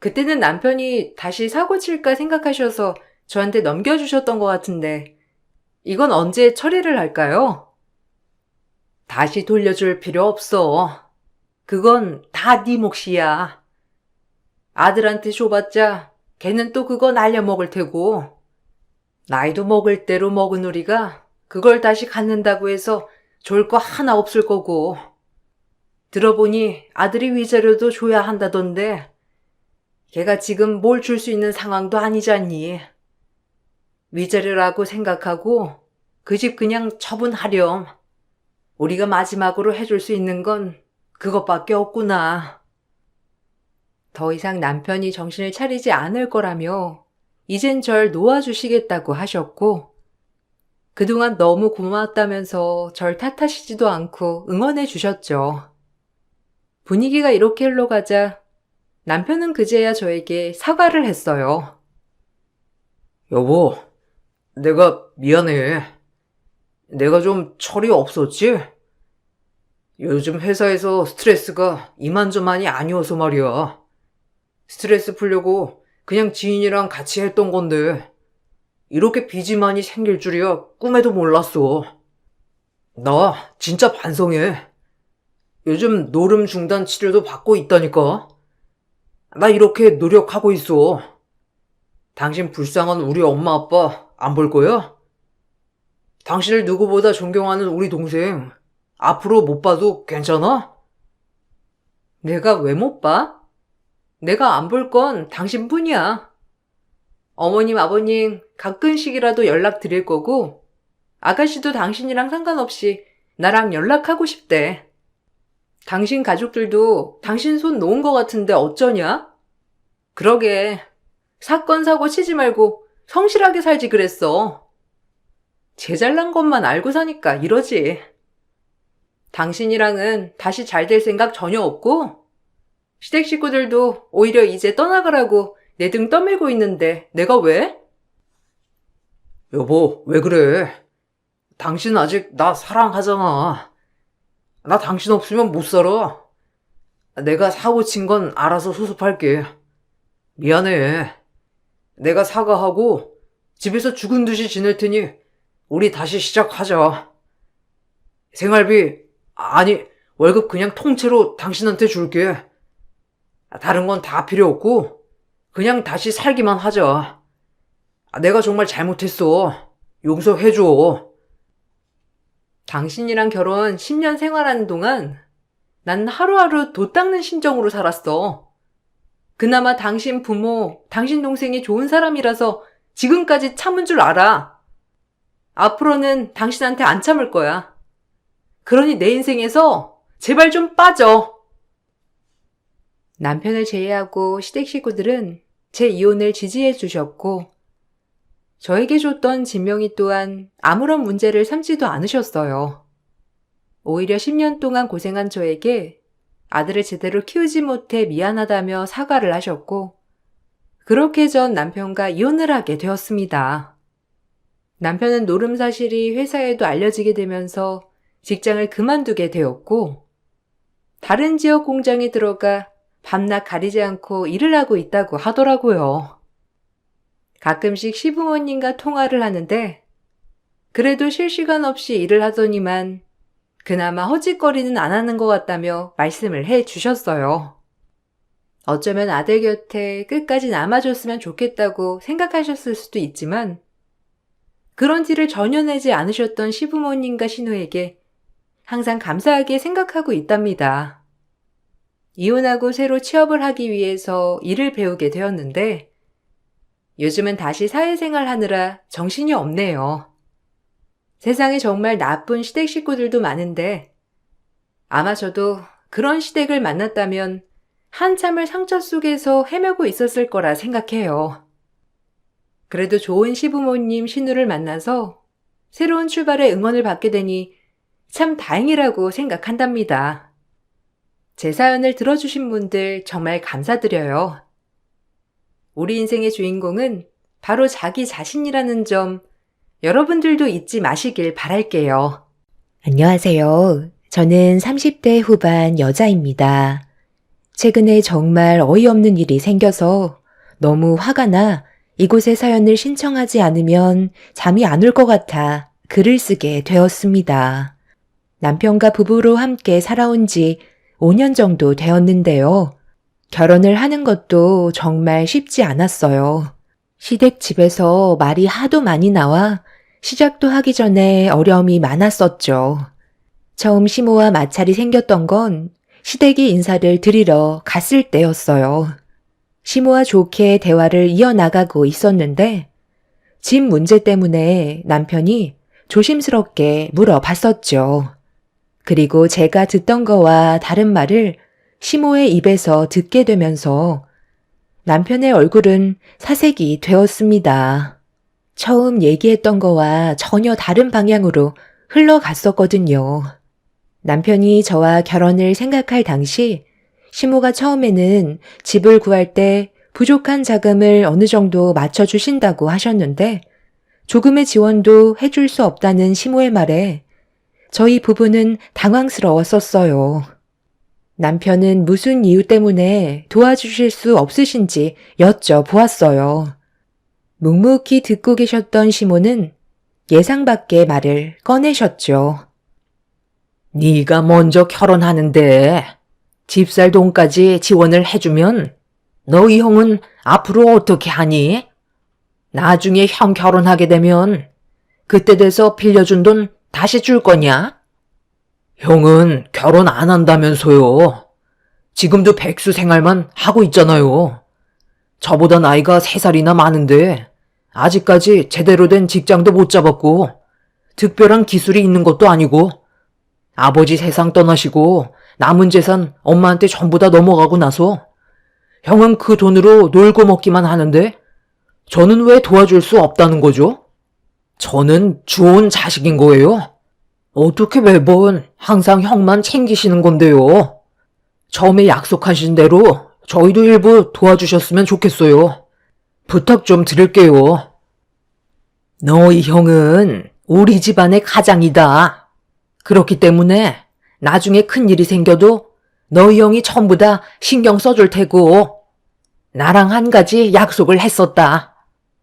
그때는 남편이 다시 사고 칠까 생각하셔서 저한테 넘겨주셨던 것 같은데 이건 언제 처리를 할까요? 다시 돌려줄 필요 없어. 그건 다 네 몫이야. 아들한테 줘봤자 걔는 또 그거 날려먹을 테고 나이도 먹을 대로 먹은 우리가 그걸 다시 갖는다고 해서 줄 거 하나 없을 거고 들어보니 아들이 위자료도 줘야 한다던데 걔가 지금 뭘 줄 수 있는 상황도 아니잖니. 위자료라고 생각하고 그 집 그냥 처분하렴. 우리가 마지막으로 해줄 수 있는 건 그것밖에 없구나. 더 이상 남편이 정신을 차리지 않을 거라며 이젠 절 놓아주시겠다고 하셨고 그동안 너무 고마웠다면서 절 탓하시지도 않고 응원해 주셨죠. 분위기가 이렇게 흘러가자 남편은 그제야 저에게 사과를 했어요. 여보, 내가 미안해. 내가 좀 철이 없었지? 요즘 회사에서 스트레스가 이만저만이 아니어서 말이야. 스트레스 풀려고 그냥 지인이랑 같이 했던 건데 이렇게 빚이 많이 생길 줄이야 꿈에도 몰랐어. 나 진짜 반성해. 요즘 노름 중단 치료도 받고 있다니까. 나 이렇게 노력하고 있어. 당신 불쌍한 우리 엄마 아빠 안 볼 거야? 당신을 누구보다 존경하는 우리 동생 앞으로 못 봐도 괜찮아? 내가 왜 못 봐? 내가 안 볼 건 당신뿐이야. 어머님, 아버님 가끔씩이라도 연락 드릴 거고 아가씨도 당신이랑 상관없이 나랑 연락하고 싶대. 당신 가족들도 당신 손 놓은 거 같은데 어쩌냐? 그러게. 사건 사고 치지 말고 성실하게 살지 그랬어. 제 잘난 것만 알고 사니까 이러지. 당신이랑은 다시 잘 될 생각 전혀 없고 시댁 식구들도 오히려 이제 떠나가라고 내 등 떠밀고 있는데 내가 왜? 여보, 왜 그래? 당신 아직 나 사랑하잖아. 나 당신 없으면 못 살아. 내가 사고 친 건 알아서 수습할게. 미안해. 내가 사과하고 집에서 죽은 듯이 지낼 테니 우리 다시 시작하자. 생활비, 아니, 월급 그냥 통째로 당신한테 줄게. 다른 건 다 필요 없고 그냥 다시 살기만 하자. 내가 정말 잘못했어. 용서해줘. 당신이랑 결혼 10년 생활하는 동안 난 하루하루 돛 닦는 심정으로 살았어. 그나마 당신 부모, 당신 동생이 좋은 사람이라서 지금까지 참은 줄 알아. 앞으로는 당신한테 안 참을 거야. 그러니 내 인생에서 제발 좀 빠져. 남편을 제외하고 시댁 식구들은 제 이혼을 지지해 주셨고 저에게 줬던 진명이 또한 아무런 문제를 삼지도 않으셨어요. 오히려 10년 동안 고생한 저에게 아들을 제대로 키우지 못해 미안하다며 사과를 하셨고 그렇게 전 남편과 이혼을 하게 되었습니다. 남편은 노름 사실이 회사에도 알려지게 되면서 직장을 그만두게 되었고 다른 지역 공장에 들어가 밤낮 가리지 않고 일을 하고 있다고 하더라고요. 가끔씩 시부모님과 통화를 하는데 그래도 쉴 시간 없이 일을 하더니만 그나마 허짓거리는 안 하는 것 같다며 말씀을 해 주셨어요. 어쩌면 아들 곁에 끝까지 남아줬으면 좋겠다고 생각하셨을 수도 있지만 그런 티를 전혀 내지 않으셨던 시부모님과 신우에게 항상 감사하게 생각하고 있답니다. 이혼하고 새로 취업을 하기 위해서 일을 배우게 되었는데 요즘은 다시 사회생활 하느라 정신이 없네요. 세상에 정말 나쁜 시댁 식구들도 많은데 아마 저도 그런 시댁을 만났다면 한참을 상처 속에서 헤매고 있었을 거라 생각해요. 그래도 좋은 시부모님 신우를 만나서 새로운 출발에 응원을 받게 되니 참 다행이라고 생각한답니다. 제 사연을 들어주신 분들 정말 감사드려요. 우리 인생의 주인공은 바로 자기 자신이라는 점 여러분들도 잊지 마시길 바랄게요. 안녕하세요. 저는 30대 후반 여자입니다. 최근에 정말 어이없는 일이 생겨서 너무 화가 나 이곳에 사연을 신청하지 않으면 잠이 안 올 것 같아 글을 쓰게 되었습니다. 남편과 부부로 함께 살아온 지 5년 정도 되었는데요. 결혼을 하는 것도 정말 쉽지 않았어요. 시댁 집에서 말이 하도 많이 나와 시작도 하기 전에 어려움이 많았었죠. 처음 시모와 마찰이 생겼던 건 시댁이 인사를 드리러 갔을 때였어요. 시모와 좋게 대화를 이어나가고 있었는데 집 문제 때문에 남편이 조심스럽게 물어봤었죠. 그리고 제가 듣던 거와 다른 말을 시모의 입에서 듣게 되면서 남편의 얼굴은 사색이 되었습니다. 처음 얘기했던 거와 전혀 다른 방향으로 흘러갔었거든요. 남편이 저와 결혼을 생각할 당시 시모가 처음에는 집을 구할 때 부족한 자금을 어느 정도 맞춰주신다고 하셨는데 조금의 지원도 해줄 수 없다는 시모의 말에 저희 부부는 당황스러웠었어요. 남편은 무슨 이유 때문에 도와주실 수 없으신지 여쭤보았어요. 묵묵히 듣고 계셨던 시모는 예상 밖의 말을 꺼내셨죠. 네가 먼저 결혼하는데 집살 돈까지 지원을 해주면 너희 형은 앞으로 어떻게 하니? 나중에 형 결혼하게 되면 그때 돼서 빌려준 돈 다시 줄 거냐? 형은 결혼 안 한다면서요. 지금도 백수 생활만 하고 있잖아요. 저보다 나이가 3살이나 많은데 아직까지 제대로 된 직장도 못 잡았고 특별한 기술이 있는 것도 아니고 아버지 세상 떠나시고 남은 재산 엄마한테 전부 다 넘어가고 나서 형은 그 돈으로 놀고 먹기만 하는데 저는 왜 도와줄 수 없다는 거죠? 저는 좋은 자식인 거예요. 어떻게 매번 항상 형만 챙기시는 건데요. 처음에 약속하신 대로 저희도 일부 도와주셨으면 좋겠어요. 부탁 좀 드릴게요. 너희 형은 우리 집안의 가장이다. 그렇기 때문에 나중에 큰일이 생겨도 너희 형이 전부 다 신경 써줄 테고 나랑 한 가지 약속을 했었다.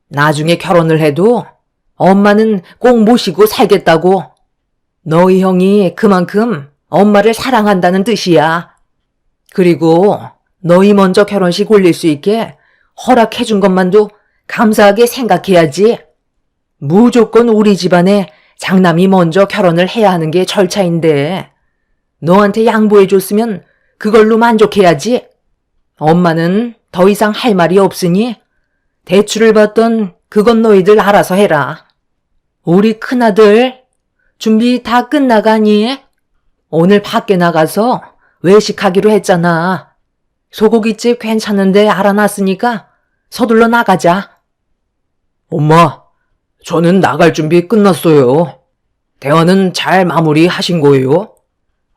나중에 결혼을 해도 엄마는 꼭 모시고 살겠다고. 너희 형이 그만큼 엄마를 사랑한다는 뜻이야. 그리고 너희 먼저 결혼식 올릴 수 있게 허락해준 것만도 감사하게 생각해야지. 무조건 우리 집안에 장남이 먼저 결혼을 해야 하는 게 절차인데 너한테 양보해줬으면 그걸로 만족해야지. 엄마는 더 이상 할 말이 없으니 대출을 받던 그건 너희들 알아서 해라. 우리 큰아들 준비 다 끝나가니? 오늘 밖에 나가서 외식하기로 했잖아. 소고기집 괜찮은데 알아놨으니까 서둘러 나가자. 엄마, 저는 나갈 준비 끝났어요. 대화는 잘 마무리하신 거예요?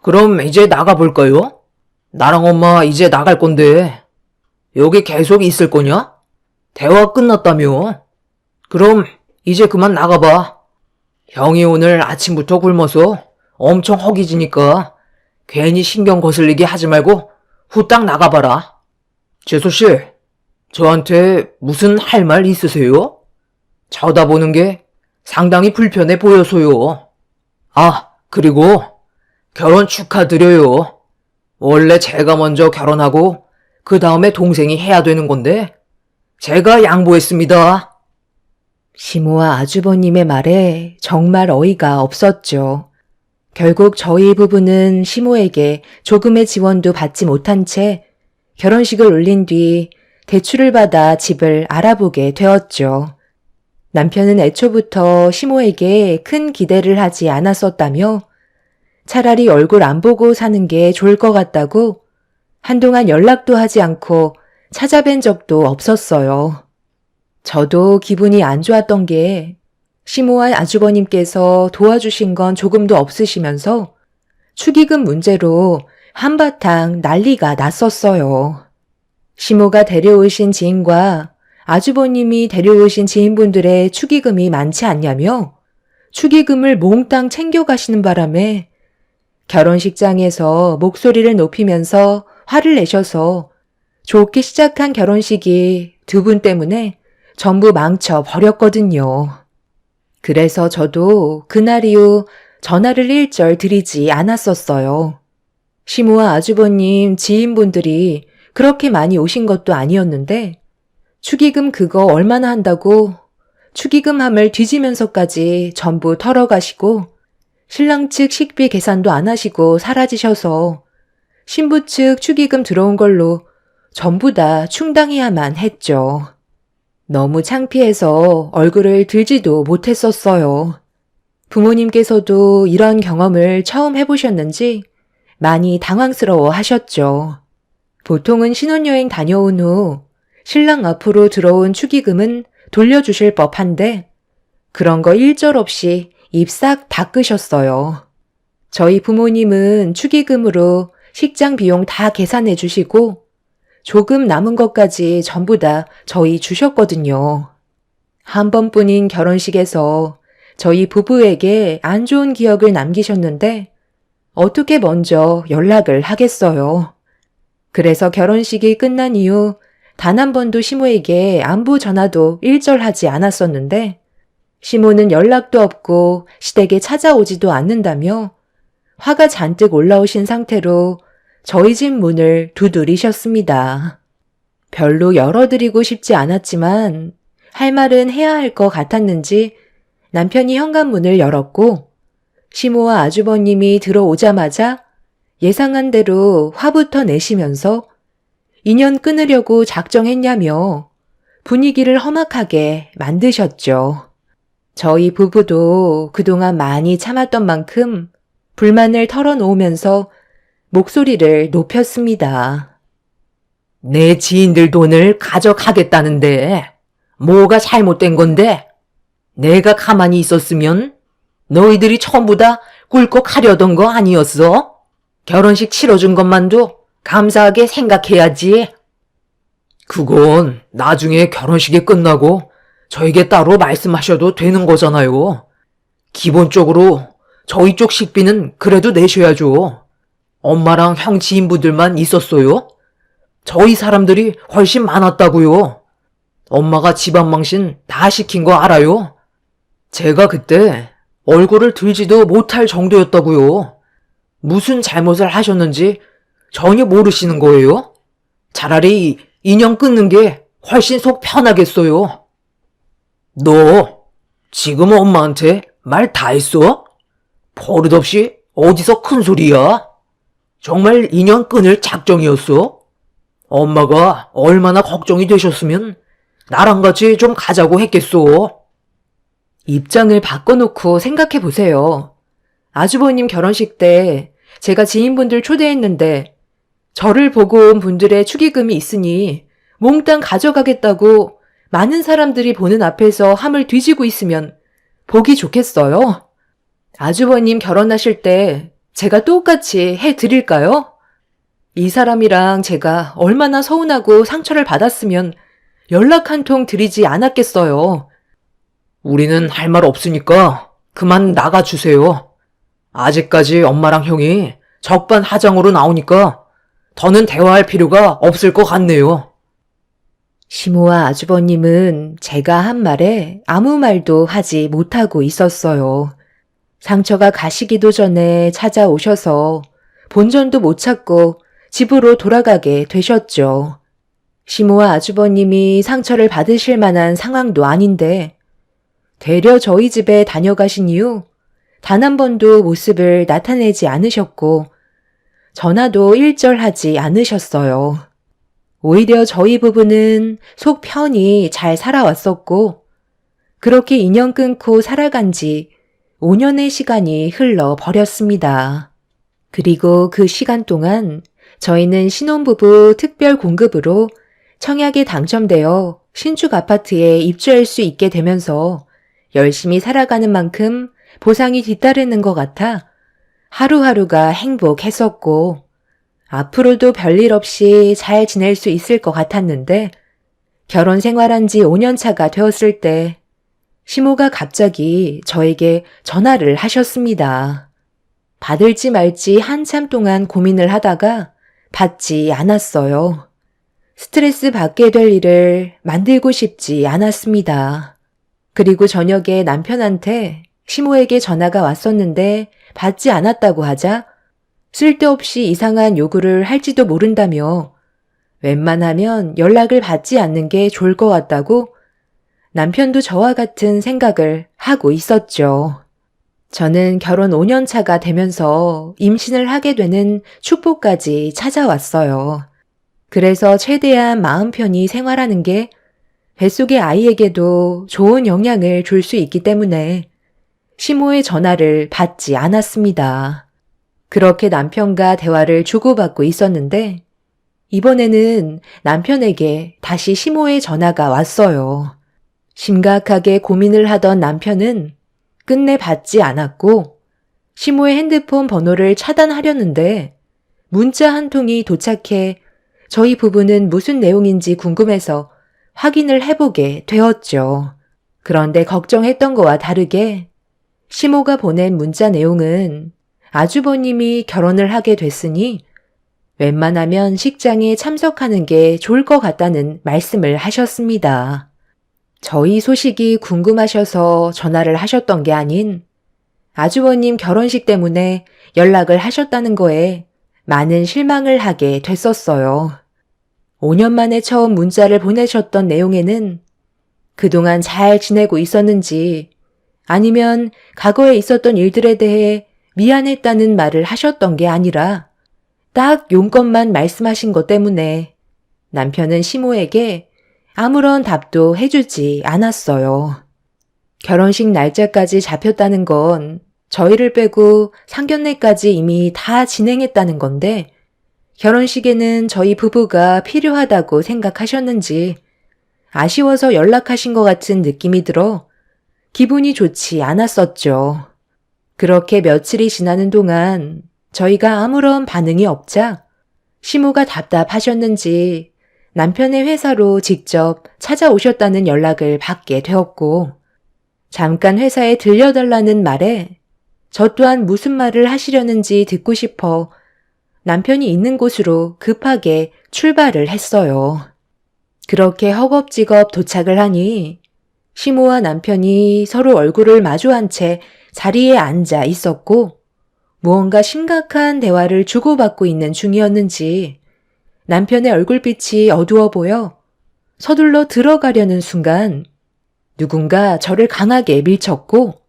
그럼 이제 나가볼까요? 나랑 엄마 이제 나갈 건데 여기 계속 있을 거냐? 대화 끝났다며. 그럼 이제 그만 나가봐. 형이 오늘 아침부터 굶어서 엄청 허기지니까 괜히 신경 거슬리게 하지 말고 후딱 나가봐라. 재수씨, 저한테 무슨 할 말 있으세요? 쳐다보는 게 상당히 불편해 보여서요. 아, 그리고 결혼 축하드려요. 원래 제가 먼저 결혼하고 그 다음에 동생이 해야 되는 건데 제가 양보했습니다. 시모와 아주버님의 말에 정말 어이가 없었죠. 결국 저희 부부는 시모에게 조금의 지원도 받지 못한 채 결혼식을 올린 뒤 대출을 받아 집을 알아보게 되었죠. 남편은 애초부터 시모에게 큰 기대를 하지 않았었다며 차라리 얼굴 안 보고 사는 게 좋을 것 같다고 한동안 연락도 하지 않고 찾아뵌 적도 없었어요. 저도 기분이 안 좋았던 게 시모와 아주버님께서 도와주신 건 조금도 없으시면서 축의금 문제로 한바탕 난리가 났었어요. 시모가 데려오신 지인과 아주버님이 데려오신 지인분들의 축의금이 많지 않냐며 축의금을 몽땅 챙겨가시는 바람에 결혼식장에서 목소리를 높이면서 화를 내셔서 좋게 시작한 결혼식이 두 분 때문에 전부 망쳐버렸거든요. 그래서 저도 그날 이후 전화를 일절 드리지 않았었어요. 시모와 아주버님 지인분들이 그렇게 많이 오신 것도 아니었는데 축의금 그거 얼마나 한다고 축의금 함을 뒤지면서까지 전부 털어가시고 신랑 측 식비 계산도 안 하시고 사라지셔서 신부 측 축의금 들어온 걸로 전부 다 충당해야만 했죠. 너무 창피해서 얼굴을 들지도 못했었어요. 부모님께서도 이런 경험을 처음 해보셨는지 많이 당황스러워 하셨죠. 보통은 신혼여행 다녀온 후 신랑 앞으로 들어온 축의금은 돌려주실 법한데 그런 거 일절없이 입 싹 닦으셨어요. 저희 부모님은 축의금으로 식장 비용 다 계산해 주시고 조금 남은 것까지 전부 다 저희 주셨거든요. 한 번뿐인 결혼식에서 저희 부부에게 안 좋은 기억을 남기셨는데 어떻게 먼저 연락을 하겠어요. 그래서 결혼식이 끝난 이후 단 한 번도 시모에게 안부 전화도 일절하지 않았었는데 시모는 연락도 없고 시댁에 찾아오지도 않는다며 화가 잔뜩 올라오신 상태로 저희 집 문을 두드리셨습니다. 별로 열어드리고 싶지 않았지만 할 말은 해야 할 것 같았는지 남편이 현관문을 열었고 시모와 아주버님이 들어오자마자 예상한 대로 화부터 내시면서 인연 끊으려고 작정했냐며 분위기를 험악하게 만드셨죠. 저희 부부도 그동안 많이 참았던 만큼 불만을 털어놓으면서 목소리를 높였습니다. 내 지인들 돈을 가져가겠다는데 뭐가 잘못된 건데? 내가 가만히 있었으면 너희들이 전부 다 꿀꺽하려던 거 아니었어? 결혼식 치러준 것만도 감사하게 생각해야지. 그건 나중에 결혼식이 끝나고 저에게 따로 말씀하셔도 되는 거잖아요. 기본적으로 저희 쪽 식비는 그래도 내셔야죠. 엄마랑 형 지인분들만 있었어요? 저희 사람들이 훨씬 많았다고요. 엄마가 집안 망신 다 시킨 거 알아요? 제가 그때 얼굴을 들지도 못할 정도였다고요. 무슨 잘못을 하셨는지 전혀 모르시는 거예요? 차라리 인연 끊는 게 훨씬 속 편하겠어요. 너 지금 엄마한테 말 다 했어? 버릇없이 어디서 큰 소리야? 정말 인연 끊을 작정이었어? 엄마가 얼마나 걱정이 되셨으면 나랑 같이 좀 가자고 했겠어. 입장을 바꿔놓고 생각해 보세요. 아주버님 결혼식 때 제가 지인분들 초대했는데 저를 보고 온 분들의 축의금이 있으니 몽땅 가져가겠다고 많은 사람들이 보는 앞에서 함을 뒤지고 있으면 보기 좋겠어요? 아주버님 결혼하실 때 제가 똑같이 해드릴까요? 이 사람이랑 제가 얼마나 서운하고 상처를 받았으면 연락 한 통 드리지 않았겠어요. 우리는 할 말 없으니까 그만 나가주세요. 아직까지 엄마랑 형이 적반하장으로 나오니까 더는 대화할 필요가 없을 것 같네요. 시모와 아주버님은 제가 한 말에 아무 말도 하지 못하고 있었어요. 상처가 가시기도 전에 찾아오셔서 본전도 못 찾고 집으로 돌아가게 되셨죠. 시모와 아주버님이 상처를 받으실 만한 상황도 아닌데 되려 저희 집에 다녀가신 이후 단 한 번도 모습을 나타내지 않으셨고 전화도 일절하지 않으셨어요. 오히려 저희 부부는 속 편히 잘 살아왔었고 그렇게 인연 끊고 살아간 지 5년의 시간이 흘러버렸습니다. 그리고 그 시간 동안 저희는 신혼부부 특별 공급으로 청약에 당첨되어 신축 아파트에 입주할 수 있게 되면서 열심히 살아가는 만큼 보상이 뒤따르는 것 같아 하루하루가 행복했었고 앞으로도 별일 없이 잘 지낼 수 있을 것 같았는데 결혼 생활한 지 5년 차가 되었을 때 시모가 갑자기 저에게 전화를 하셨습니다. 받을지 말지 한참 동안 고민을 하다가 받지 않았어요. 스트레스 받게 될 일을 만들고 싶지 않았습니다. 그리고 저녁에 남편한테 시모에게 전화가 왔었는데 받지 않았다고 하자 쓸데없이 이상한 요구를 할지도 모른다며 웬만하면 연락을 받지 않는 게 좋을 것 같다고 남편도 저와 같은 생각을 하고 있었죠. 저는 결혼 5년 차가 되면서 임신을 하게 되는 축복까지 찾아왔어요. 그래서 최대한 마음 편히 생활하는 게 뱃속의 아이에게도 좋은 영향을 줄 수 있기 때문에 시모의 전화를 받지 않았습니다. 그렇게 남편과 대화를 주고받고 있었는데 이번에는 남편에게 다시 시모의 전화가 왔어요. 심각하게 고민을 하던 남편은 끝내 받지 않았고 시모의 핸드폰 번호를 차단하려는데 문자 한 통이 도착해 저희 부부는 무슨 내용인지 궁금해서 확인을 해보게 되었죠. 그런데 걱정했던 거와 다르게 시모가 보낸 문자 내용은 아주버님이 결혼을 하게 됐으니 웬만하면 식장에 참석하는 게 좋을 것 같다는 말씀을 하셨습니다. 저희 소식이 궁금하셔서 전화를 하셨던 게 아닌 아주버님 결혼식 때문에 연락을 하셨다는 거에 많은 실망을 하게 됐었어요. 5년 만에 처음 문자를 보내셨던 내용에는 그동안 잘 지내고 있었는지 아니면 과거에 있었던 일들에 대해 미안했다는 말을 하셨던 게 아니라 딱 용건만 말씀하신 것 때문에 남편은 시모에게 아무런 답도 해주지 않았어요. 결혼식 날짜까지 잡혔다는 건 저희를 빼고 상견례까지 이미 다 진행했다는 건데 결혼식에는 저희 부부가 필요하다고 생각하셨는지 아쉬워서 연락하신 것 같은 느낌이 들어 기분이 좋지 않았었죠. 그렇게 며칠이 지나는 동안 저희가 아무런 반응이 없자 시모가 답답하셨는지 남편의 회사로 직접 찾아오셨다는 연락을 받게 되었고 잠깐 회사에 들려달라는 말에 저 또한 무슨 말을 하시려는지 듣고 싶어 남편이 있는 곳으로 급하게 출발을 했어요. 그렇게 허겁지겁 도착을 하니 시모와 남편이 서로 얼굴을 마주한 채 자리에 앉아 있었고 무언가 심각한 대화를 주고받고 있는 중이었는지 남편의 얼굴빛이 어두워 보여 서둘러 들어가려는 순간 누군가 저를 강하게 밀쳤고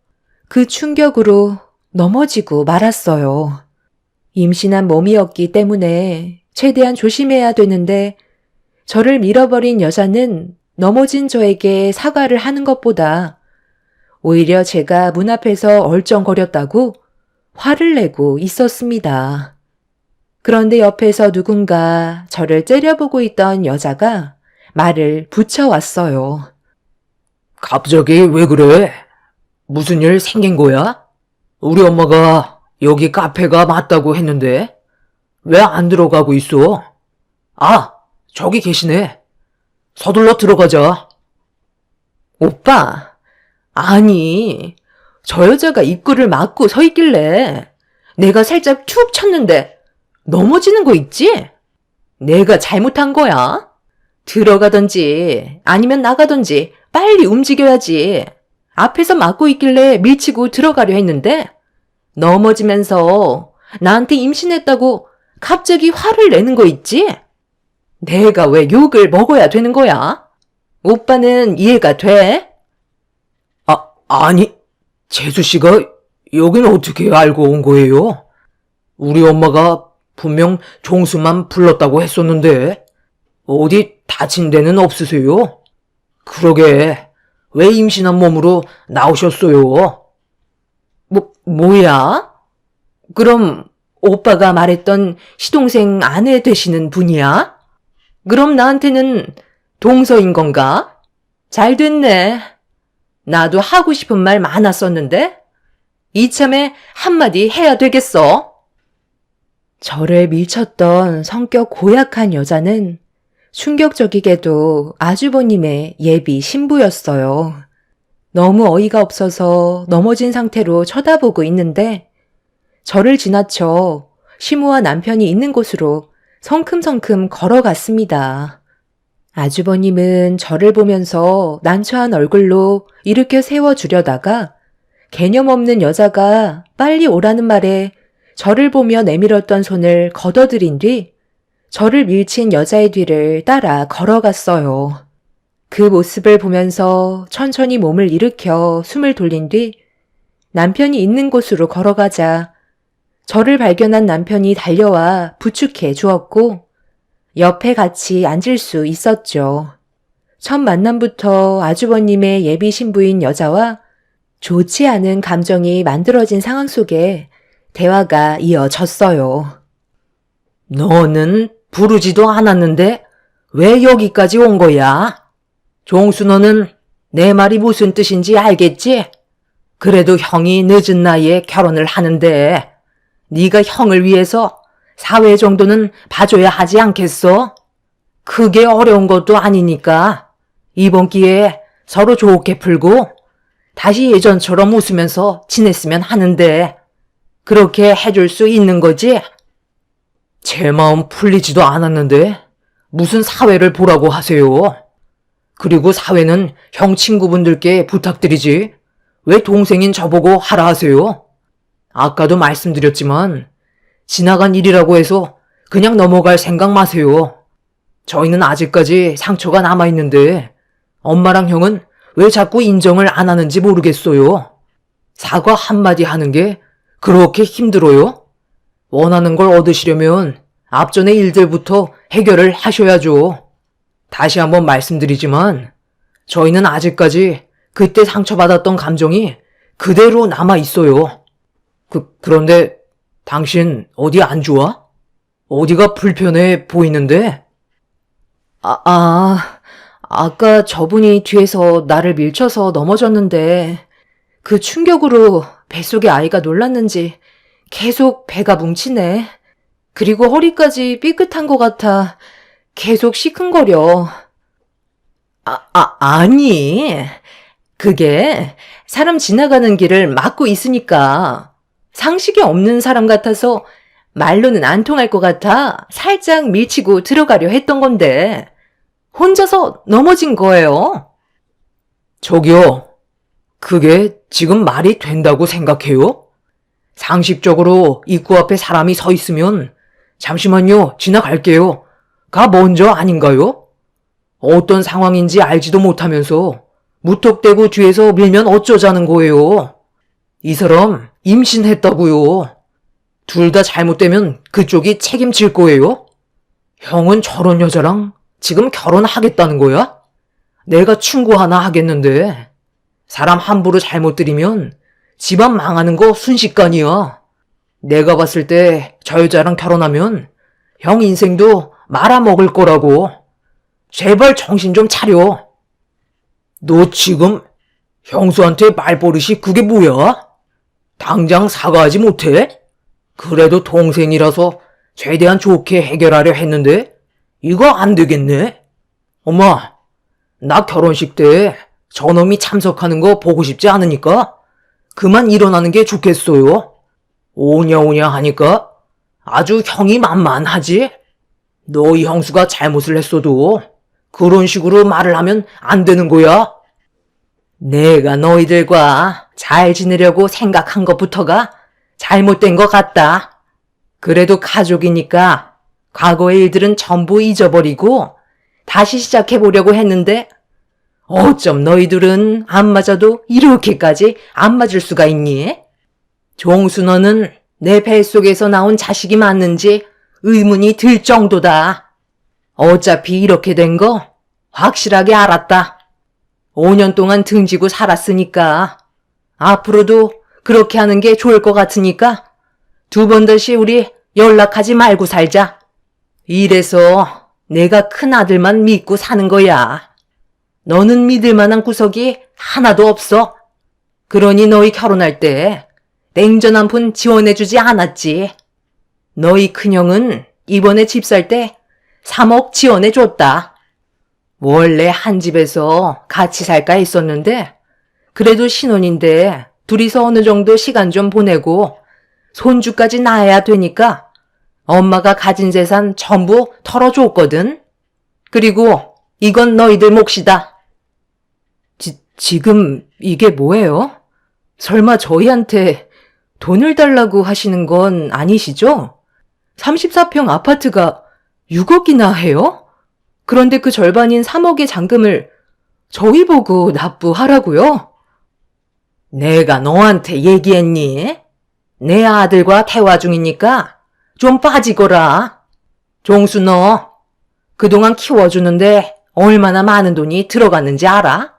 그 충격으로 넘어지고 말았어요. 임신한 몸이었기 때문에 최대한 조심해야 되는데 저를 밀어버린 여자는 넘어진 저에게 사과를 하는 것보다 오히려 제가 문 앞에서 얼쩡거렸다고 화를 내고 있었습니다. 그런데 옆에서 누군가 저를 째려보고 있던 여자가 말을 붙여왔어요. 갑자기 왜 그래? 무슨 일 생긴 거야? 우리 엄마가 여기 카페가 맞다고 했는데 왜 안 들어가고 있어? 아, 저기 계시네. 서둘러 들어가자. 오빠, 아니, 저 여자가 입구를 막고 서 있길래 내가 살짝 툭 쳤는데 넘어지는 거 있지? 내가 잘못한 거야? 들어가든지 아니면 나가든지 빨리 움직여야지. 앞에서 막고 있길래 밀치고 들어가려 했는데 넘어지면서 나한테 임신했다고 갑자기 화를 내는 거 있지? 내가 왜 욕을 먹어야 되는 거야? 오빠는 이해가 돼? 아니, 재수 씨가 여긴 어떻게 알고 온 거예요? 우리 엄마가 분명 종수만 불렀다고 했었는데 어디 다친 데는 없으세요? 그러게 왜 임신한 몸으로 나오셨어요? 뭐야? 그럼 오빠가 말했던 시동생 아내 되시는 분이야? 그럼 나한테는 동서인 건가? 잘 됐네. 나도 하고 싶은 말 많았었는데 이참에 한마디 해야 되겠어. 저를 밀쳤던 성격 고약한 여자는 충격적이게도 아주버님의 예비 신부였어요. 너무 어이가 없어서 넘어진 상태로 쳐다보고 있는데 저를 지나쳐 시모와 남편이 있는 곳으로 성큼성큼 걸어갔습니다. 아주버님은 저를 보면서 난처한 얼굴로 일으켜 세워주려다가 개념 없는 여자가 빨리 오라는 말에 저를 보며 내밀었던 손을 걷어들인 뒤 저를 밀친 여자의 뒤를 따라 걸어갔어요. 그 모습을 보면서 천천히 몸을 일으켜 숨을 돌린 뒤 남편이 있는 곳으로 걸어가자 저를 발견한 남편이 달려와 부축해 주었고 옆에 같이 앉을 수 있었죠. 첫 만남부터 아주버님의 예비 신부인 여자와 좋지 않은 감정이 만들어진 상황 속에 대화가 이어졌어요. 너는 부르지도 않았는데 왜 여기까지 온 거야? 종수 너는 내 말이 무슨 뜻인지 알겠지? 그래도 형이 늦은 나이에 결혼을 하는데 네가 형을 위해서 사회 정도는 봐줘야 하지 않겠어? 그게 어려운 것도 아니니까 이번 기회에 서로 좋게 풀고 다시 예전처럼 웃으면서 지냈으면 하는데 그렇게 해줄 수 있는 거지? 제 마음 풀리지도 않았는데 무슨 사회를 보라고 하세요? 그리고 사회는 형 친구분들께 부탁드리지 왜 동생인 저보고 하라 하세요? 아까도 말씀드렸지만 지나간 일이라고 해서 그냥 넘어갈 생각 마세요. 저희는 아직까지 상처가 남아있는데 엄마랑 형은 왜 자꾸 인정을 안 하는지 모르겠어요. 사과 한마디 하는 게 그렇게 힘들어요? 원하는 걸 얻으시려면 앞전의 일들부터 해결을 하셔야죠. 다시 한번 말씀드리지만 저희는 아직까지 그때 상처받았던 감정이 그대로 남아있어요. 그런데 당신 어디 안 좋아? 어디가 불편해 보이는데? 아까 저분이 뒤에서 나를 밀쳐서 넘어졌는데 그 충격으로 뱃속의 아이가 놀랐는지 계속 배가 뭉치네. 그리고 허리까지 삐끗한 것 같아 계속 시큰거려. 아니. 그게 사람 지나가는 길을 막고 있으니까 상식이 없는 사람 같아서 말로는 안 통할 것 같아 살짝 밀치고 들어가려 했던 건데 혼자서 넘어진 거예요. 저기요. 그게 지금 말이 된다고 생각해요? 상식적으로 입구 앞에 사람이 서 있으면 잠시만요, 지나갈게요. 가 먼저 아닌가요? 어떤 상황인지 알지도 못하면서 무턱대고 뒤에서 밀면 어쩌자는 거예요? 이 사람 임신했다고요. 둘 다 잘못되면 그쪽이 책임질 거예요? 형은 저런 여자랑 지금 결혼하겠다는 거야? 내가 충고 하나 하겠는데 사람 함부로 잘못 들이면 집안 망하는 거 순식간이야. 내가 봤을 때 저 여자랑 결혼하면 형 인생도 말아먹을 거라고. 제발 정신 좀 차려. 너 지금 형수한테 말버릇이 그게 뭐야? 당장 사과하지 못해? 그래도 동생이라서 최대한 좋게 해결하려 했는데 이거 안 되겠네. 엄마, 나 결혼식 때 저놈이 참석하는 거 보고 싶지 않으니까 그만 일어나는 게 좋겠어요. 오냐오냐 하니까 아주 형이 만만하지? 너희 형수가 잘못을 했어도 그런 식으로 말을 하면 안 되는 거야. 내가 너희들과 잘 지내려고 생각한 것부터가 잘못된 것 같다. 그래도 가족이니까 과거의 일들은 전부 잊어버리고 다시 시작해보려고 했는데 어쩜 너희들은 안 맞아도 이렇게까지 안 맞을 수가 있니? 종수 너는 내 뱃속에서 나온 자식이 맞는지 의문이 들 정도다. 어차피 이렇게 된 거 확실하게 알았다. 5년 동안 등지고 살았으니까 앞으로도 그렇게 하는 게 좋을 것 같으니까 두 번 다시 우리 연락하지 말고 살자. 이래서 내가 큰 아들만 믿고 사는 거야. 너는 믿을 만한 구석이 하나도 없어. 그러니 너희 결혼할 때 냉전 한 푼 지원해주지 않았지. 너희 큰형은 이번에 집 살 때 3억 지원해줬다. 원래 한 집에서 같이 살까 했었는데 그래도 신혼인데 둘이서 어느 정도 시간 좀 보내고 손주까지 낳아야 되니까 엄마가 가진 재산 전부 털어줬거든. 그리고 이건 너희들 몫이다. 지금 이게 뭐예요? 설마 저희한테 돈을 달라고 하시는 건 아니시죠? 34평 아파트가 6억이나 해요? 그런데 그 절반인 3억의 잔금을 저희 보고 납부하라고요? 내가 너한테 얘기했니? 내 아들과 대화 중이니까 좀 빠지거라. 종수 너 그동안 키워주는데 얼마나 많은 돈이 들어갔는지 알아?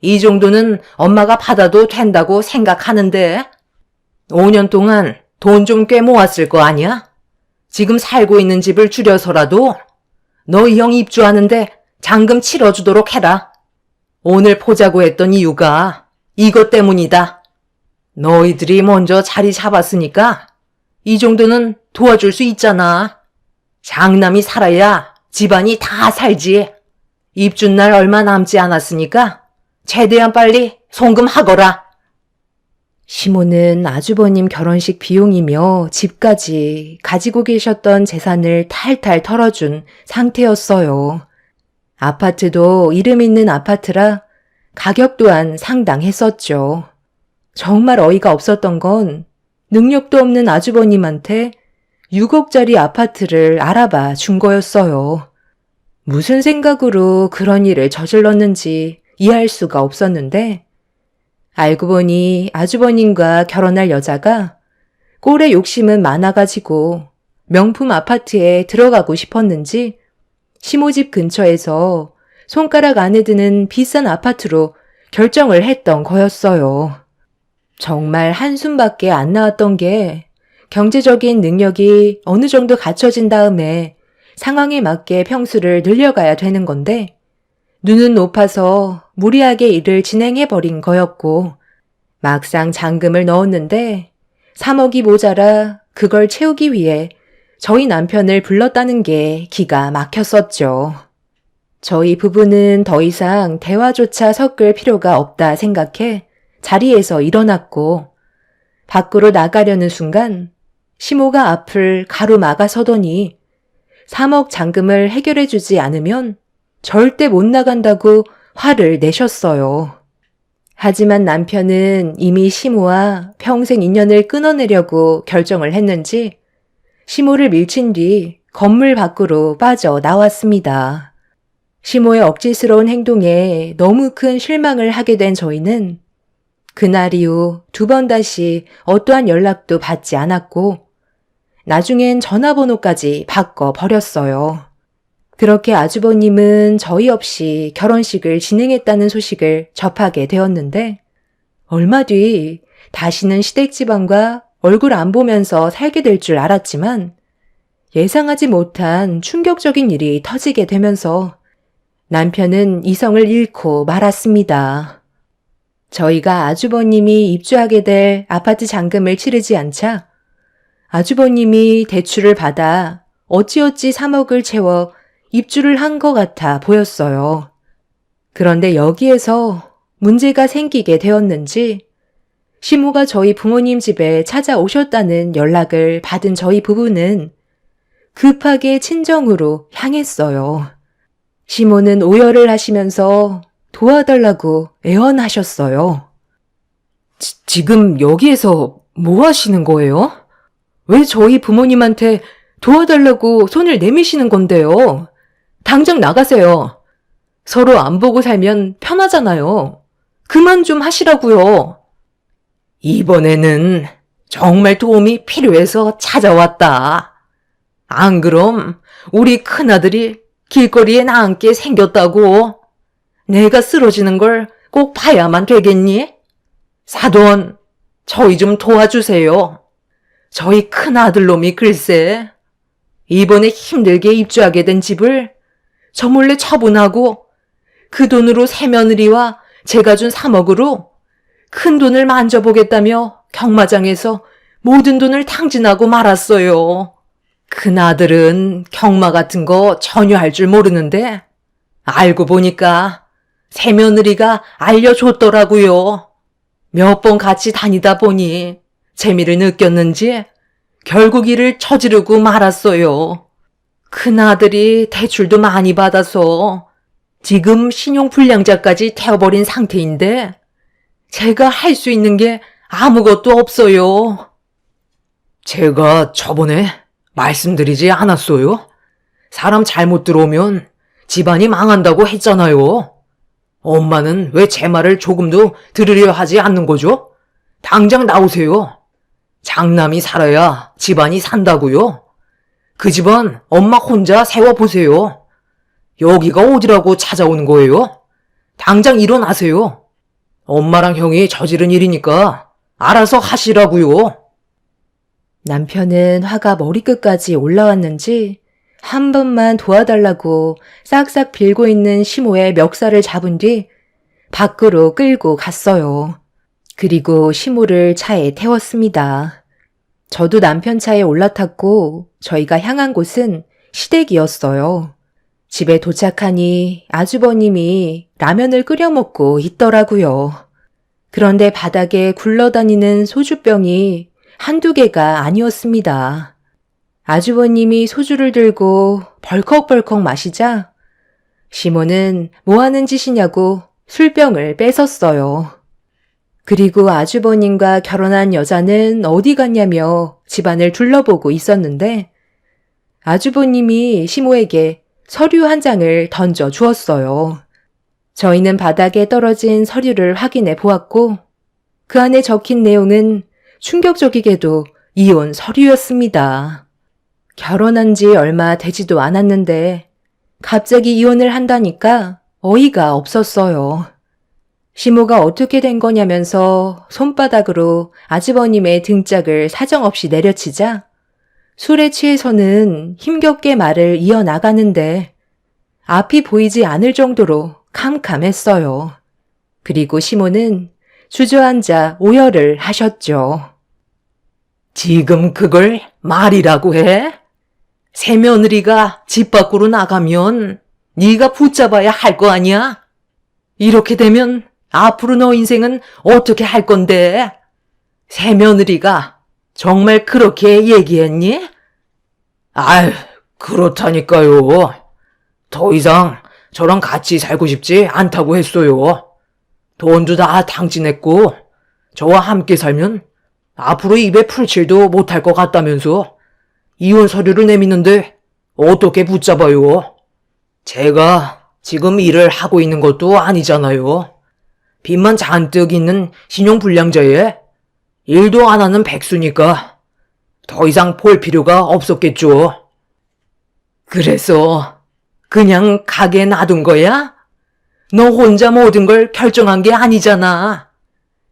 이 정도는 엄마가 받아도 된다고 생각하는데 5년 동안 돈 좀 꽤 모았을 거 아니야? 지금 살고 있는 집을 줄여서라도 너희 형 입주하는데 잔금 치러주도록 해라. 오늘 보자고 했던 이유가 이것 때문이다. 너희들이 먼저 자리 잡았으니까 이 정도는 도와줄 수 있잖아. 장남이 살아야 집안이 다 살지. 입주날 얼마 남지 않았으니까 최대한 빨리 송금하거라. 시모는 아주버님 결혼식 비용이며 집까지 가지고 계셨던 재산을 탈탈 털어준 상태였어요. 아파트도 이름 있는 아파트라 가격 또한 상당했었죠. 정말 어이가 없었던 건 능력도 없는 아주버님한테 6억짜리 아파트를 알아봐 준 거였어요. 무슨 생각으로 그런 일을 저질렀는지 이해할 수가 없었는데 알고 보니 아주버님과 결혼할 여자가 꼴에 욕심은 많아가지고 명품 아파트에 들어가고 싶었는지 시모집 근처에서 손가락 안에 드는 비싼 아파트로 결정을 했던 거였어요. 정말 한숨밖에 안 나왔던 게 경제적인 능력이 어느 정도 갖춰진 다음에 상황에 맞게 평수를 늘려가야 되는 건데 눈은 높아서 무리하게 일을 진행해버린 거였고 막상 잔금을 넣었는데 3억이 모자라 그걸 채우기 위해 저희 남편을 불렀다는 게 기가 막혔었죠. 저희 부부는 더 이상 대화조차 섞을 필요가 없다 생각해 자리에서 일어났고 밖으로 나가려는 순간 시모가 앞을 가로막아 서더니 3억 잔금을 해결해주지 않으면 절대 못 나간다고 화를 내셨어요. 하지만 남편은 이미 시모와 평생 인연을 끊어내려고 결정을 했는지 시모를 밀친 뒤 건물 밖으로 빠져나왔습니다. 시모의 억지스러운 행동에 너무 큰 실망을 하게 된 저희는 그날 이후 2번 다시 어떠한 연락도 받지 않았고 나중엔 전화번호까지 바꿔버렸어요. 그렇게 아주버님은 저희 없이 결혼식을 진행했다는 소식을 접하게 되었는데 얼마 뒤 다시는 시댁집안과 얼굴 안 보면서 살게 될 줄 알았지만 예상하지 못한 충격적인 일이 터지게 되면서 남편은 이성을 잃고 말았습니다. 저희가 아주버님이 입주하게 될 아파트 잔금을 치르지 않자 아주버님이 대출을 받아 어찌어찌 3억을 채워 입주를 한 것 같아 보였어요. 그런데 여기에서 문제가 생기게 되었는지 시모가 저희 부모님 집에 찾아오셨다는 연락을 받은 저희 부부는 급하게 친정으로 향했어요. 시모는 오열을 하시면서 도와달라고 애원하셨어요. 지금 여기에서 뭐 하시는 거예요? 왜 저희 부모님한테 도와달라고 손을 내미시는 건데요? 당장 나가세요. 서로 안 보고 살면 편하잖아요. 그만 좀 하시라고요. 이번에는 정말 도움이 필요해서 찾아왔다. 안 그럼 우리 큰아들이 길거리에 나앉게 생겼다고. 내가 쓰러지는 걸 꼭 봐야만 되겠니? 사돈, 저희 좀 도와주세요. 저희 큰아들놈이 글쎄 이번에 힘들게 입주하게 된 집을 저 몰래 처분하고 그 돈으로 새며느리와 제가 준 3억으로 큰 돈을 만져보겠다며 경마장에서 모든 돈을 탕진하고 말았어요. 큰아들은 경마 같은 거 전혀 할 줄 모르는데 알고 보니까 새며느리가 알려줬더라고요. 몇 번 같이 다니다 보니 재미를 느꼈는지 결국 일을 저지르고 말았어요. 큰아들이 대출도 많이 받아서 지금 신용불량자까지 되어버린 상태인데 제가 할 수 있는 게 아무것도 없어요. 제가 저번에 말씀드리지 않았어요? 사람 잘못 들어오면 집안이 망한다고 했잖아요. 엄마는 왜 제 말을 조금도 들으려 하지 않는 거죠? 당장 나오세요. 장남이 살아야 집안이 산다고요. 그 집안 엄마 혼자 세워보세요. 여기가 어디라고 찾아오는 거예요? 당장 일어나세요. 엄마랑 형이 저지른 일이니까 알아서 하시라고요. 남편은 화가 머리끝까지 올라왔는지 한 번만 도와달라고 싹싹 빌고 있는 시모의 멱살을 잡은 뒤 밖으로 끌고 갔어요. 그리고 시모를 차에 태웠습니다. 저도 남편 차에 올라탔고 저희가 향한 곳은 시댁이었어요. 집에 도착하니 아주버님이 라면을 끓여 먹고 있더라고요. 그런데 바닥에 굴러다니는 소주병이 한두 개가 아니었습니다. 아주버님이 소주를 들고 벌컥벌컥 마시자 시몬은 뭐 하는 짓이냐고 술병을 뺏었어요. 그리고 아주버님과 결혼한 여자는 어디 갔냐며 집안을 둘러보고 있었는데 아주버님이 시모에게 서류 한 장을 던져 주었어요. 저희는 바닥에 떨어진 서류를 확인해 보았고 그 안에 적힌 내용은 충격적이게도 이혼 서류였습니다. 결혼한 지 얼마 되지도 않았는데 갑자기 이혼을 한다니까 어이가 없었어요. 시모가 어떻게 된 거냐면서 손바닥으로 아주버님의 등짝을 사정없이 내려치자 술에 취해서는 힘겹게 말을 이어나가는데 앞이 보이지 않을 정도로 캄캄했어요. 그리고 시모는 주저앉아 오열을 하셨죠. 지금 그걸 말이라고 해? 새며느리가 집 밖으로 나가면 네가 붙잡아야 할 거 아니야? 이렇게 되면 앞으로 너 인생은 어떻게 할 건데? 새며느리가 정말 그렇게 얘기했니? 아유, 그렇다니까요. 더 이상 저랑 같이 살고 싶지 않다고 했어요. 돈도 다 탕진했고 저와 함께 살면 앞으로 입에 풀칠도 못할 것 같다면서 이혼 서류를 내미는데 어떻게 붙잡아요? 제가 지금 일을 하고 있는 것도 아니잖아요. 빚만 잔뜩 있는 신용불량자에 일도 안 하는 백수니까 더 이상 볼 필요가 없었겠죠. 그래서 그냥 가게 놔둔 거야? 너 혼자 모든 걸 결정한 게 아니잖아.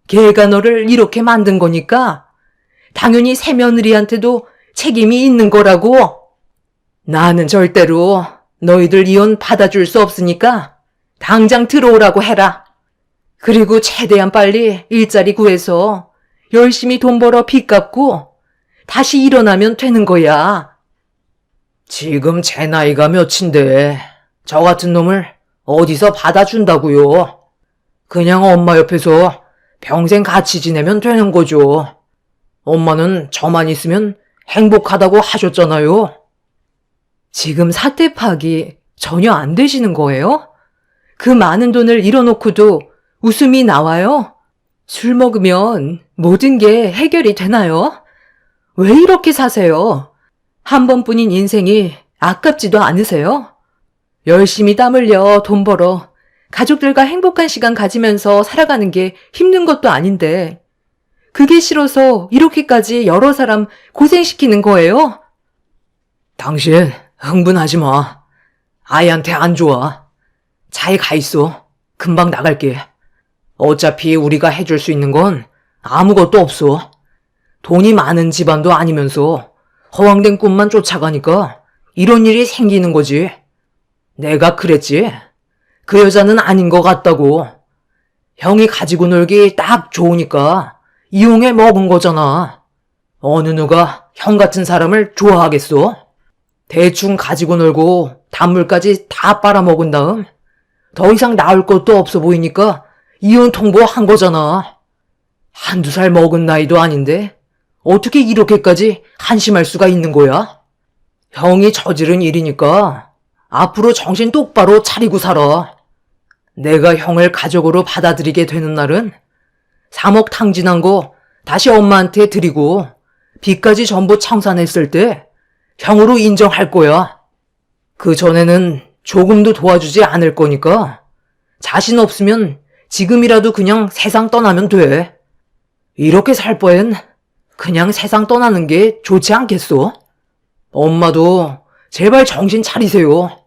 걔가 너를 이렇게 만든 거니까 당연히 새며느리한테도 책임이 있는 거라고. 나는 절대로 너희들 이혼 받아줄 수 없으니까 당장 들어오라고 해라. 그리고 최대한 빨리 일자리 구해서 열심히 돈 벌어 빚 갚고 다시 일어나면 되는 거야. 지금 제 나이가 몇인데 저 같은 놈을 어디서 받아준다고요. 그냥 엄마 옆에서 평생 같이 지내면 되는 거죠. 엄마는 저만 있으면 행복하다고 하셨잖아요. 지금 사태 파악이 전혀 안 되시는 거예요? 그 많은 돈을 잃어놓고도 웃음이 나와요? 술 먹으면 모든 게 해결이 되나요? 왜 이렇게 사세요? 한 번뿐인 인생이 아깝지도 않으세요? 열심히 땀 흘려 돈 벌어 가족들과 행복한 시간 가지면서 살아가는 게 힘든 것도 아닌데 그게 싫어서 이렇게까지 여러 사람 고생시키는 거예요? 당신 흥분하지 마. 아이한테 안 좋아. 차에 가 있어. 금방 나갈게. 어차피 우리가 해줄 수 있는 건 아무것도 없어. 돈이 많은 집안도 아니면서 허황된 꿈만 쫓아가니까 이런 일이 생기는 거지. 내가 그랬지. 그 여자는 아닌 것 같다고. 형이 가지고 놀기 딱 좋으니까 이용해 먹은 거잖아. 어느 누가 형 같은 사람을 좋아하겠어? 대충 가지고 놀고 단물까지 다 빨아먹은 다음 더 이상 나올 것도 없어 보이니까 이혼 통보한 거잖아. 한두 살 먹은 나이도 아닌데 어떻게 이렇게까지 한심할 수가 있는 거야? 형이 저지른 일이니까 앞으로 정신 똑바로 차리고 살아. 내가 형을 가족으로 받아들이게 되는 날은 3억 탕진한 거 다시 엄마한테 드리고 빚까지 전부 청산했을 때 형으로 인정할 거야. 그 전에는 조금도 도와주지 않을 거니까 자신 없으면 지금이라도 그냥 세상 떠나면 돼. 이렇게 살 바엔 그냥 세상 떠나는 게 좋지 않겠어? 엄마도 제발 정신 차리세요.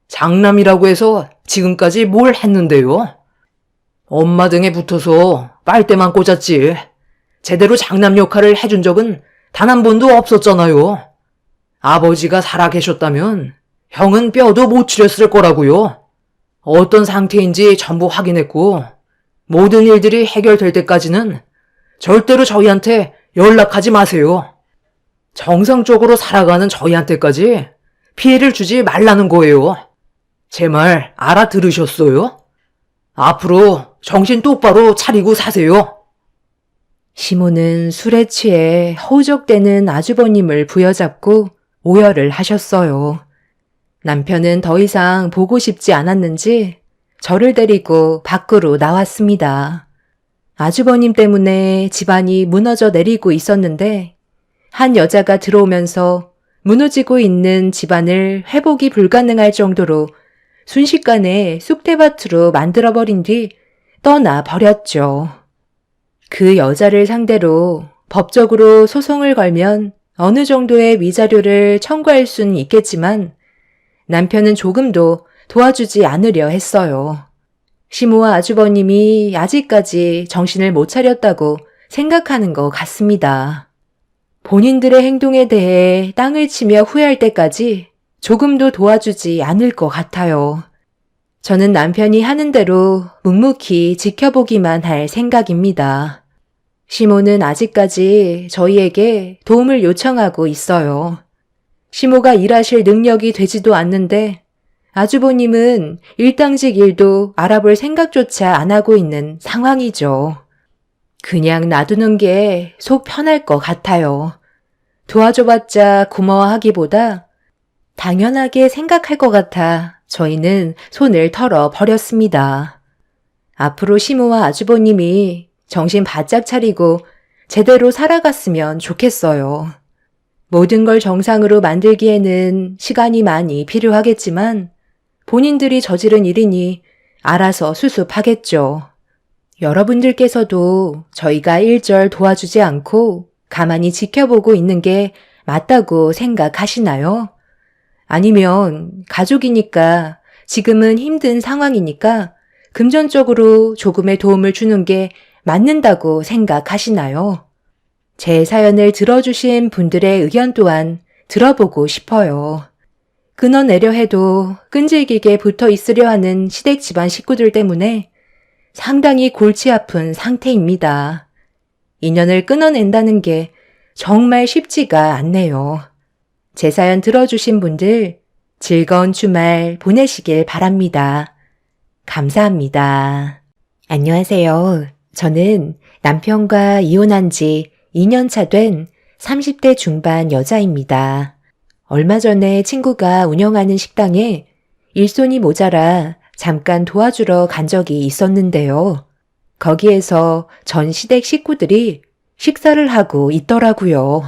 장남이라고 해서 지금까지 뭘 했는데요? 엄마 등에 붙어서 빨대만 꽂았지. 제대로 장남 역할을 해준 적은 단 한 번도 없었잖아요. 아버지가 살아계셨다면 형은 뼈도 못 추렸을 거라고요. 어떤 상태인지 전부 확인했고 모든 일들이 해결될 때까지는 절대로 저희한테 연락하지 마세요. 정상적으로 살아가는 저희한테까지 피해를 주지 말라는 거예요. 제 말 알아들으셨어요? 앞으로 정신 똑바로 차리고 사세요. 시모는 술에 취해 허우적대는 아주버님을 부여잡고 오열을 하셨어요. 남편은 더 이상 보고 싶지 않았는지 저를 데리고 밖으로 나왔습니다. 아주버님 때문에 집안이 무너져 내리고 있었는데 한 여자가 들어오면서 무너지고 있는 집안을 회복이 불가능할 정도로 순식간에 쑥대밭으로 만들어버린 뒤 떠나 버렸죠. 그 여자를 상대로 법적으로 소송을 걸면 어느 정도의 위자료를 청구할 수는 있겠지만 남편은 조금도 도와주지 않으려 했어요. 시모와 아주버님이 아직까지 정신을 못 차렸다고 생각하는 것 같습니다. 본인들의 행동에 대해 땅을 치며 후회할 때까지 조금도 도와주지 않을 것 같아요. 저는 남편이 하는 대로 묵묵히 지켜보기만 할 생각입니다. 시모는 아직까지 저희에게 도움을 요청하고 있어요. 시모가 일하실 능력이 되지도 않는데 아주버님은 일당직 일도 알아볼 생각조차 안 하고 있는 상황이죠. 그냥 놔두는 게 속 편할 것 같아요. 도와줘봤자 고마워하기보다 당연하게 생각할 것 같아 저희는 손을 털어 버렸습니다. 앞으로 시모와 아주버님이 정신 바짝 차리고 제대로 살아갔으면 좋겠어요. 모든 걸 정상으로 만들기에는 시간이 많이 필요하겠지만 본인들이 저지른 일이니 알아서 수습하겠죠. 여러분들께서도 저희가 일절 도와주지 않고 가만히 지켜보고 있는 게 맞다고 생각하시나요? 아니면 가족이니까 지금은 힘든 상황이니까 금전적으로 조금의 도움을 주는 게 맞는다고 생각하시나요? 제 사연을 들어주신 분들의 의견 또한 들어보고 싶어요. 끊어내려 해도 끈질기게 붙어 있으려 하는 시댁 집안 식구들 때문에 상당히 골치 아픈 상태입니다. 인연을 끊어낸다는 게 정말 쉽지가 않네요. 제 사연 들어주신 분들 즐거운 주말 보내시길 바랍니다. 감사합니다. 안녕하세요. 저는 남편과 이혼한 지 2년 차 된 30대 중반 여자입니다. 얼마 전에 친구가 운영하는 식당에 일손이 모자라 잠깐 도와주러 간 적이 있었는데요. 거기에서 전 시댁 식구들이 식사를 하고 있더라고요.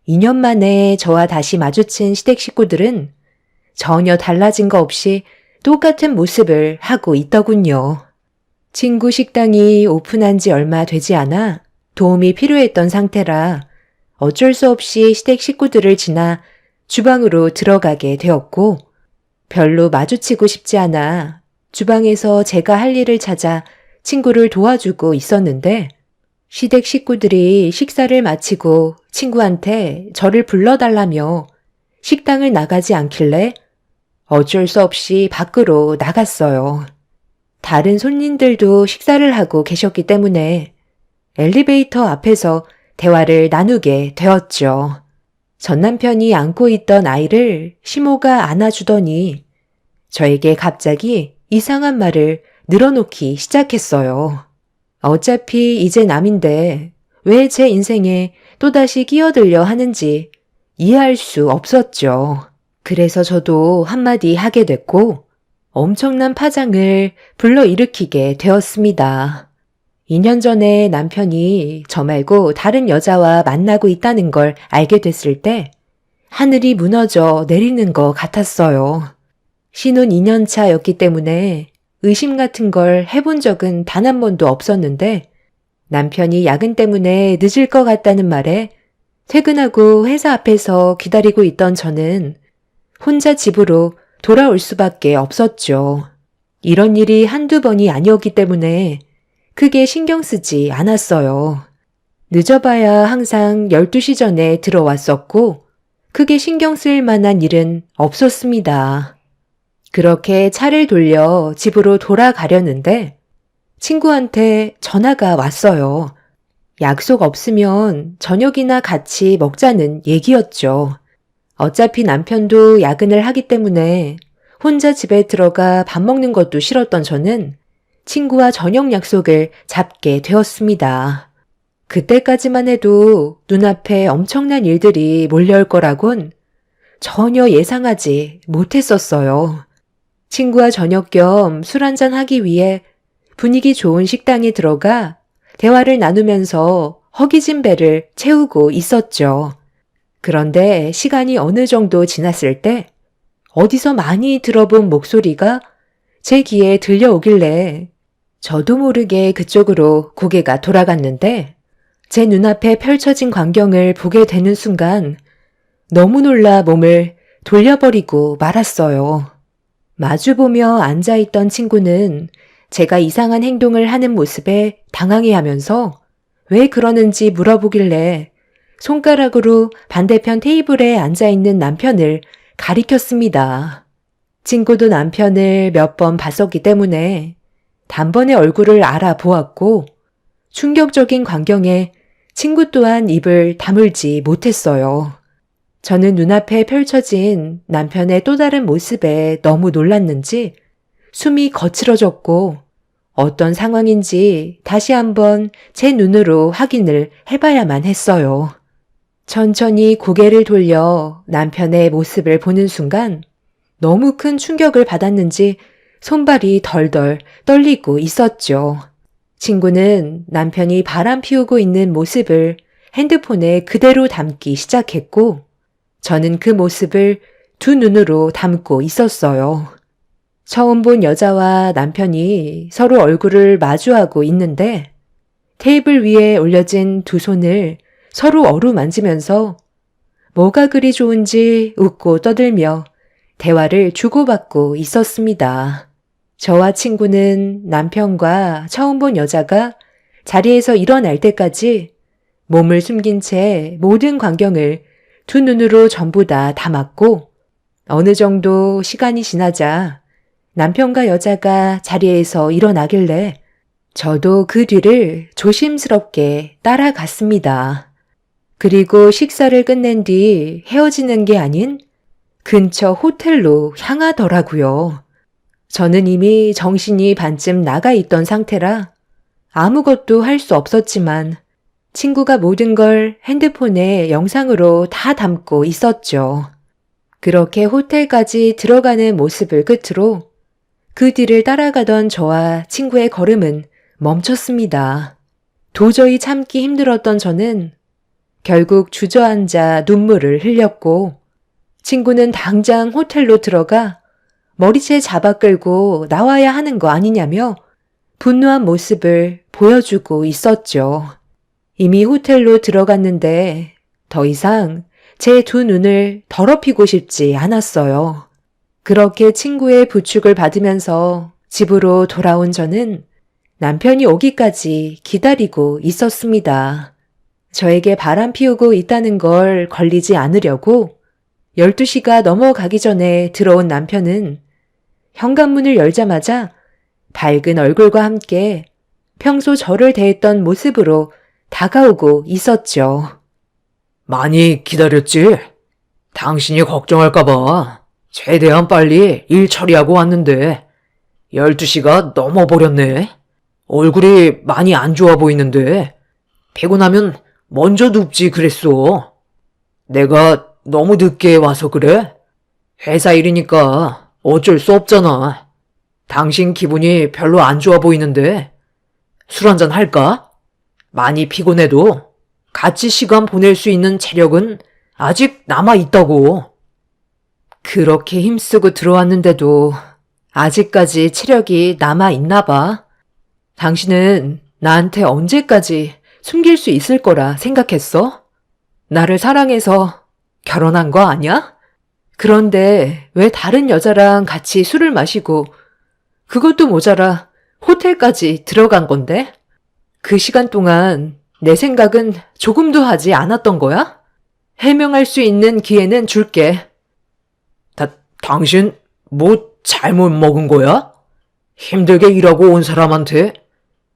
2년 만에 저와 다시 마주친 시댁 식구들은 전혀 달라진 거 없이 똑같은 모습을 하고 있더군요. 친구 식당이 오픈한 지 얼마 되지 않아 도움이 필요했던 상태라 어쩔 수 없이 시댁 식구들을 지나 주방으로 들어가게 되었고 별로 마주치고 싶지 않아 주방에서 제가 할 일을 찾아 친구를 도와주고 있었는데 시댁 식구들이 식사를 마치고 친구한테 저를 불러달라며 식당을 나가지 않길래 어쩔 수 없이 밖으로 나갔어요. 다른 손님들도 식사를 하고 계셨기 때문에 엘리베이터 앞에서 대화를 나누게 되었죠. 전 남편이 안고 있던 아이를 시모가 안아주더니 저에게 갑자기 이상한 말을 늘어놓기 시작했어요. 어차피 이제 남인데 왜 제 인생에 또다시 끼어들려 하는지 이해할 수 없었죠. 그래서 저도 한마디 하게 됐고 엄청난 파장을 불러일으키게 되었습니다. 2년 전에 남편이 저 말고 다른 여자와 만나고 있다는 걸 알게 됐을 때 하늘이 무너져 내리는 것 같았어요. 신혼 2년 차였기 때문에 의심 같은 걸 해본 적은 단 한 번도 없었는데 남편이 야근 때문에 늦을 것 같다는 말에 퇴근하고 회사 앞에서 기다리고 있던 저는 혼자 집으로 돌아올 수밖에 없었죠. 이런 일이 한두 번이 아니었기 때문에 크게 신경 쓰지 않았어요. 늦어봐야 항상 12시 전에 들어왔었고 크게 신경 쓸 만한 일은 없었습니다. 그렇게 차를 돌려 집으로 돌아가려는데 친구한테 전화가 왔어요. 약속 없으면 저녁이나 같이 먹자는 얘기였죠. 어차피 남편도 야근을 하기 때문에 혼자 집에 들어가 밥 먹는 것도 싫었던 저는 친구와 저녁 약속을 잡게 되었습니다. 그때까지만 해도 눈앞에 엄청난 일들이 몰려올 거라곤 전혀 예상하지 못했었어요. 친구와 저녁 겸 술 한잔 하기 위해 분위기 좋은 식당에 들어가 대화를 나누면서 허기진 배를 채우고 있었죠. 그런데 시간이 어느 정도 지났을 때 어디서 많이 들어본 목소리가 제 귀에 들려오길래 저도 모르게 그쪽으로 고개가 돌아갔는데 제 눈앞에 펼쳐진 광경을 보게 되는 순간 너무 놀라 몸을 돌려버리고 말았어요. 마주보며 앉아있던 친구는 제가 이상한 행동을 하는 모습에 당황해하면서 왜 그러는지 물어보길래 손가락으로 반대편 테이블에 앉아있는 남편을 가리켰습니다. 친구도 남편을 몇 번 봤었기 때문에 단번에 얼굴을 알아보았고 충격적인 광경에 친구 또한 입을 다물지 못했어요. 저는 눈앞에 펼쳐진 남편의 또 다른 모습에 너무 놀랐는지 숨이 거칠어졌고 어떤 상황인지 다시 한번 제 눈으로 확인을 해봐야만 했어요. 천천히 고개를 돌려 남편의 모습을 보는 순간 너무 큰 충격을 받았는지 손발이 덜덜 떨리고 있었죠. 친구는 남편이 바람 피우고 있는 모습을 핸드폰에 그대로 담기 시작했고 저는 그 모습을 두 눈으로 담고 있었어요. 처음 본 여자와 남편이 서로 얼굴을 마주하고 있는데 테이블 위에 올려진 두 손을 서로 어루만지면서 뭐가 그리 좋은지 웃고 떠들며 대화를 주고받고 있었습니다. 저와 친구는 남편과 처음 본 여자가 자리에서 일어날 때까지 몸을 숨긴 채 모든 광경을 두 눈으로 전부 다 담았고 어느 정도 시간이 지나자 남편과 여자가 자리에서 일어나길래 저도 그 뒤를 조심스럽게 따라갔습니다. 그리고 식사를 끝낸 뒤 헤어지는 게 아닌 근처 호텔로 향하더라고요. 저는 이미 정신이 반쯤 나가 있던 상태라 아무것도 할 수 없었지만 친구가 모든 걸 핸드폰에 영상으로 다 담고 있었죠. 그렇게 호텔까지 들어가는 모습을 끝으로 그 뒤를 따라가던 저와 친구의 걸음은 멈췄습니다. 도저히 참기 힘들었던 저는 결국 주저앉아 눈물을 흘렸고 친구는 당장 호텔로 들어가 머리채 잡아 끌고 나와야 하는 거 아니냐며 분노한 모습을 보여주고 있었죠. 이미 호텔로 들어갔는데 더 이상 제 두 눈을 더럽히고 싶지 않았어요. 그렇게 친구의 부축을 받으면서 집으로 돌아온 저는 남편이 오기까지 기다리고 있었습니다. 저에게 바람 피우고 있다는 걸 걸리지 않으려고 12시가 넘어가기 전에 들어온 남편은 현관문을 열자마자 밝은 얼굴과 함께 평소 저를 대했던 모습으로 다가오고 있었죠. 많이 기다렸지? 당신이 걱정할까봐 최대한 빨리 일 처리하고 왔는데 12시가 넘어버렸네. 얼굴이 많이 안 좋아 보이는데 피곤하면 먼저 눕지 그랬어. 내가 너무 늦게 와서 그래? 회사 일이니까 어쩔 수 없잖아. 당신 기분이 별로 안 좋아 보이는데 술 한잔 할까? 많이 피곤해도 같이 시간 보낼 수 있는 체력은 아직 남아있다고. 그렇게 힘쓰고 들어왔는데도 아직까지 체력이 남아있나 봐. 당신은 나한테 언제까지 숨길 수 있을 거라 생각했어? 나를 사랑해서 결혼한 거 아니야? 그런데 왜 다른 여자랑 같이 술을 마시고 그것도 모자라 호텔까지 들어간 건데? 그 시간 동안 내 생각은 조금도 하지 않았던 거야? 해명할 수 있는 기회는 줄게. 당신 뭐 잘못 먹은 거야? 힘들게 일하고 온 사람한테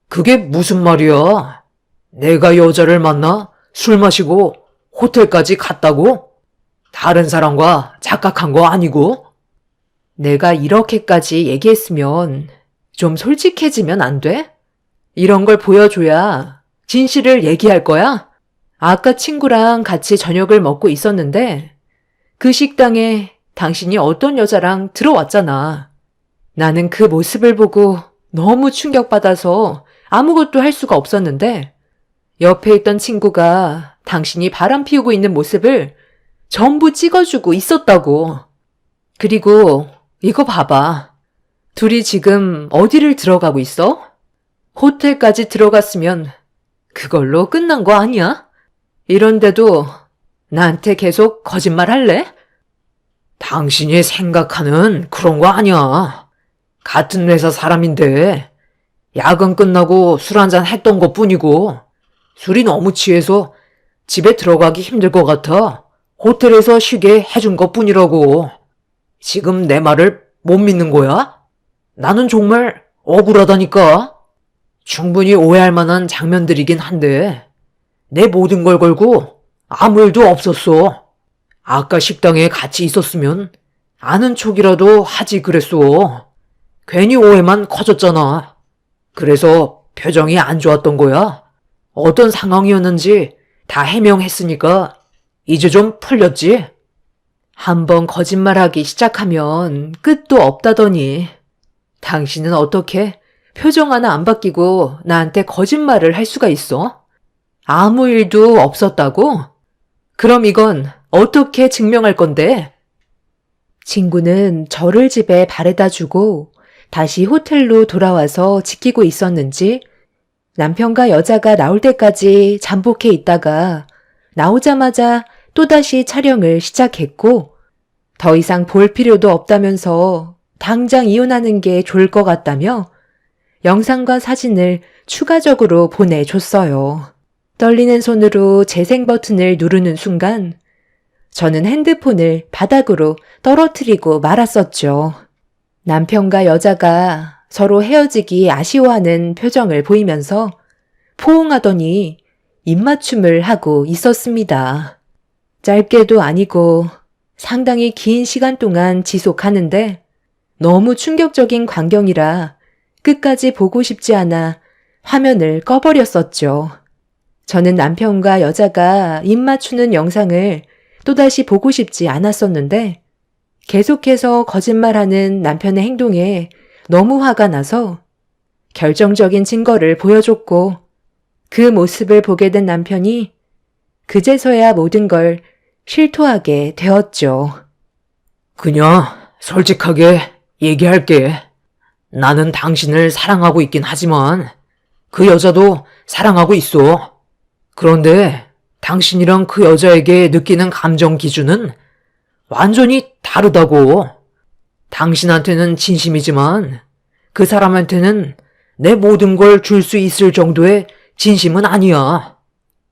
그게 무슨 말이야? 내가 여자를 만나 술 마시고 호텔까지 갔다고? 다른 사람과 착각한 거 아니고? 내가 이렇게까지 얘기했으면 좀 솔직해지면 안 돼? 이런 걸 보여줘야 진실을 얘기할 거야? 아까 친구랑 같이 저녁을 먹고 있었는데 그 식당에 당신이 어떤 여자랑 들어왔잖아. 나는 그 모습을 보고 너무 충격받아서 아무것도 할 수가 없었는데 옆에 있던 친구가 당신이 바람 피우고 있는 모습을 전부 찍어주고 있었다고. 그리고 이거 봐봐. 둘이 지금 어디를 들어가고 있어? 호텔까지 들어갔으면 그걸로 끝난 거 아니야? 이런데도 나한테 계속 거짓말 할래? 당신이 생각하는 그런 거 아니야. 같은 회사 사람인데 야근 끝나고 술 한잔 했던 것 뿐이고 술이 너무 취해서 집에 들어가기 힘들 것 같아 호텔에서 쉬게 해준 것 뿐이라고. 지금 내 말을 못 믿는 거야? 나는 정말 억울하다니까. 충분히 오해할 만한 장면들이긴 한데 내 모든 걸 걸고 아무 일도 없었어. 아까 식당에 같이 있었으면 아는 척이라도 하지 그랬어. 괜히 오해만 커졌잖아. 그래서 표정이 안 좋았던 거야. 어떤 상황이었는지 다 해명했으니까 이제 좀 풀렸지? 한번 거짓말하기 시작하면 끝도 없다더니 당신은 어떻게 표정 하나 안 바뀌고 나한테 거짓말을 할 수가 있어? 아무 일도 없었다고? 그럼 이건 어떻게 증명할 건데? 친구는 저를 집에 바래다 주고 다시 호텔로 돌아와서 지키고 있었는지 남편과 여자가 나올 때까지 잠복해 있다가 나오자마자 또다시 촬영을 시작했고 더 이상 볼 필요도 없다면서 당장 이혼하는 게 좋을 것 같다며 영상과 사진을 추가적으로 보내줬어요. 떨리는 손으로 재생 버튼을 누르는 순간 저는 핸드폰을 바닥으로 떨어뜨리고 말았었죠. 남편과 여자가 서로 헤어지기 아쉬워하는 표정을 보이면서 포옹하더니 입맞춤을 하고 있었습니다. 짧게도 아니고 상당히 긴 시간 동안 지속하는데 너무 충격적인 광경이라 끝까지 보고 싶지 않아 화면을 꺼버렸었죠. 저는 남편과 여자가 입맞추는 영상을 또다시 보고 싶지 않았었는데 계속해서 거짓말하는 남편의 행동에 너무 화가 나서 결정적인 증거를 보여줬고 그 모습을 보게 된 남편이 그제서야 모든 걸 실토하게 되었죠. 그냥 솔직하게 얘기할게. 나는 당신을 사랑하고 있긴 하지만 그 여자도 사랑하고 있어. 그런데 당신이랑 그 여자에게 느끼는 감정 기준은 완전히 다르다고. 당신한테는 진심이지만 그 사람한테는 내 모든 걸 줄 수 있을 정도의 진심은 아니야.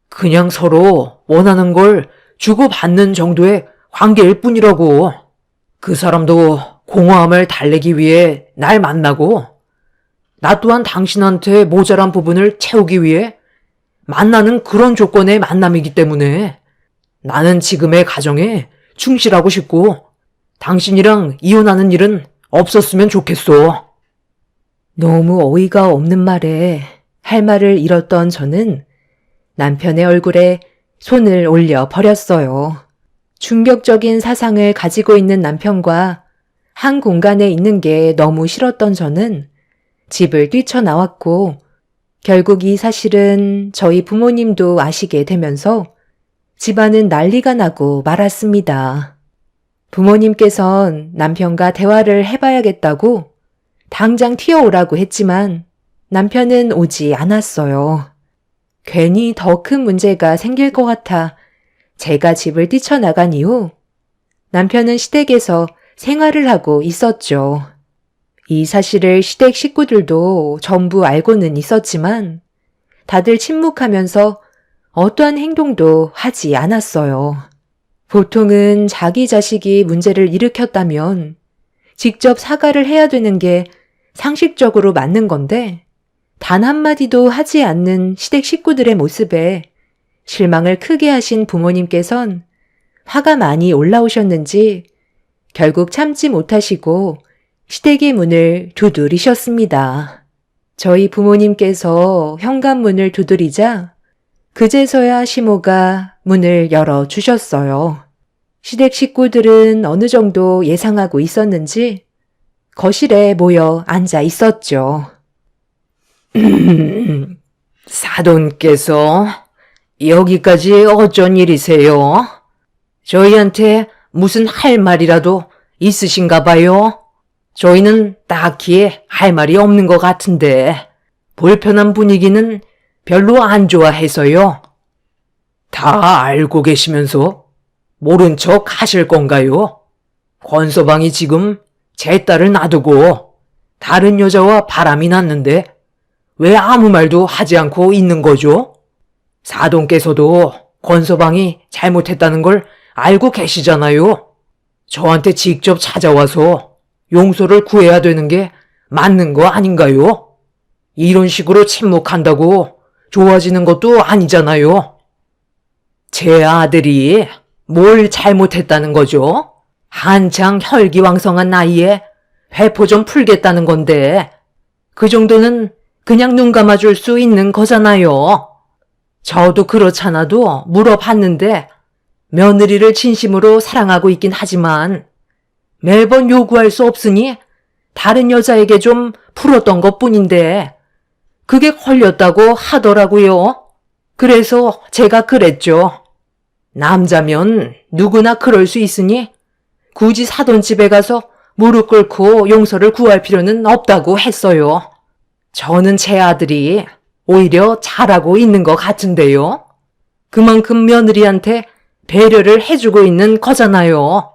그냥 서로 원하는 걸 주고받는 정도의 관계일 뿐이라고. 그 사람도 공허함을 달래기 위해 날 만나고 나 또한 당신한테 모자란 부분을 채우기 위해 만나는 그런 조건의 만남이기 때문에 나는 지금의 가정에 충실하고 싶고 당신이랑 이혼하는 일은 없었으면 좋겠어. 너무 어이가 없는 말에 할 말을 잃었던 저는 남편의 얼굴에 손을 올려 버렸어요. 충격적인 사상을 가지고 있는 남편과 한 공간에 있는 게 너무 싫었던 저는 집을 뛰쳐나왔고 결국 이 사실은 저희 부모님도 아시게 되면서 집안은 난리가 나고 말았습니다. 부모님께선 남편과 대화를 해봐야겠다고 당장 튀어오라고 했지만 남편은 오지 않았어요. 괜히 더 큰 문제가 생길 것 같아 제가 집을 뛰쳐나간 이후 남편은 시댁에서 생활을 하고 있었죠. 이 사실을 시댁 식구들도 전부 알고는 있었지만 다들 침묵하면서 어떠한 행동도 하지 않았어요. 보통은 자기 자식이 문제를 일으켰다면 직접 사과를 해야 되는 게 상식적으로 맞는 건데 단 한마디도 하지 않는 시댁 식구들의 모습에 실망을 크게 하신 부모님께선 화가 많이 올라오셨는지 결국 참지 못하시고 시댁의 문을 두드리셨습니다. 저희 부모님께서 현관문을 두드리자 그제서야 시모가 문을 열어주셨어요. 시댁 식구들은 어느 정도 예상하고 있었는지 거실에 모여 앉아 있었죠. 사돈께서 여기까지 어쩐 일이세요? 저희한테 무슨 할 말이라도 있으신가 봐요? 저희는 딱히 할 말이 없는 것 같은데 불편한 분위기는 별로 안 좋아해서요. 다 알고 계시면서 모른 척 하실 건가요? 권서방이 지금 제 딸을 놔두고 다른 여자와 바람이 났는데 왜 아무 말도 하지 않고 있는 거죠? 사돈께서도 권서방이 잘못했다는 걸 알고 계시잖아요. 저한테 직접 찾아와서 용서를 구해야 되는 게 맞는 거 아닌가요? 이런 식으로 침묵한다고 좋아지는 것도 아니잖아요. 제 아들이 뭘 잘못했다는 거죠? 한창 혈기왕성한 나이에 회포 좀 풀겠다는 건데 그 정도는 그냥 눈 감아줄 수 있는 거잖아요. 저도 그렇잖아도 물어봤는데 며느리를 진심으로 사랑하고 있긴 하지만 매번 요구할 수 없으니 다른 여자에게 좀 풀었던 것뿐인데 그게 걸렸다고 하더라고요. 그래서 제가 그랬죠. 남자면 누구나 그럴 수 있으니 굳이 사돈 집에 가서 무릎 꿇고 용서를 구할 필요는 없다고 했어요. 저는 제 아들이 오히려 잘하고 있는 것 같은데요. 그만큼 며느리한테 배려를 해주고 있는 거잖아요.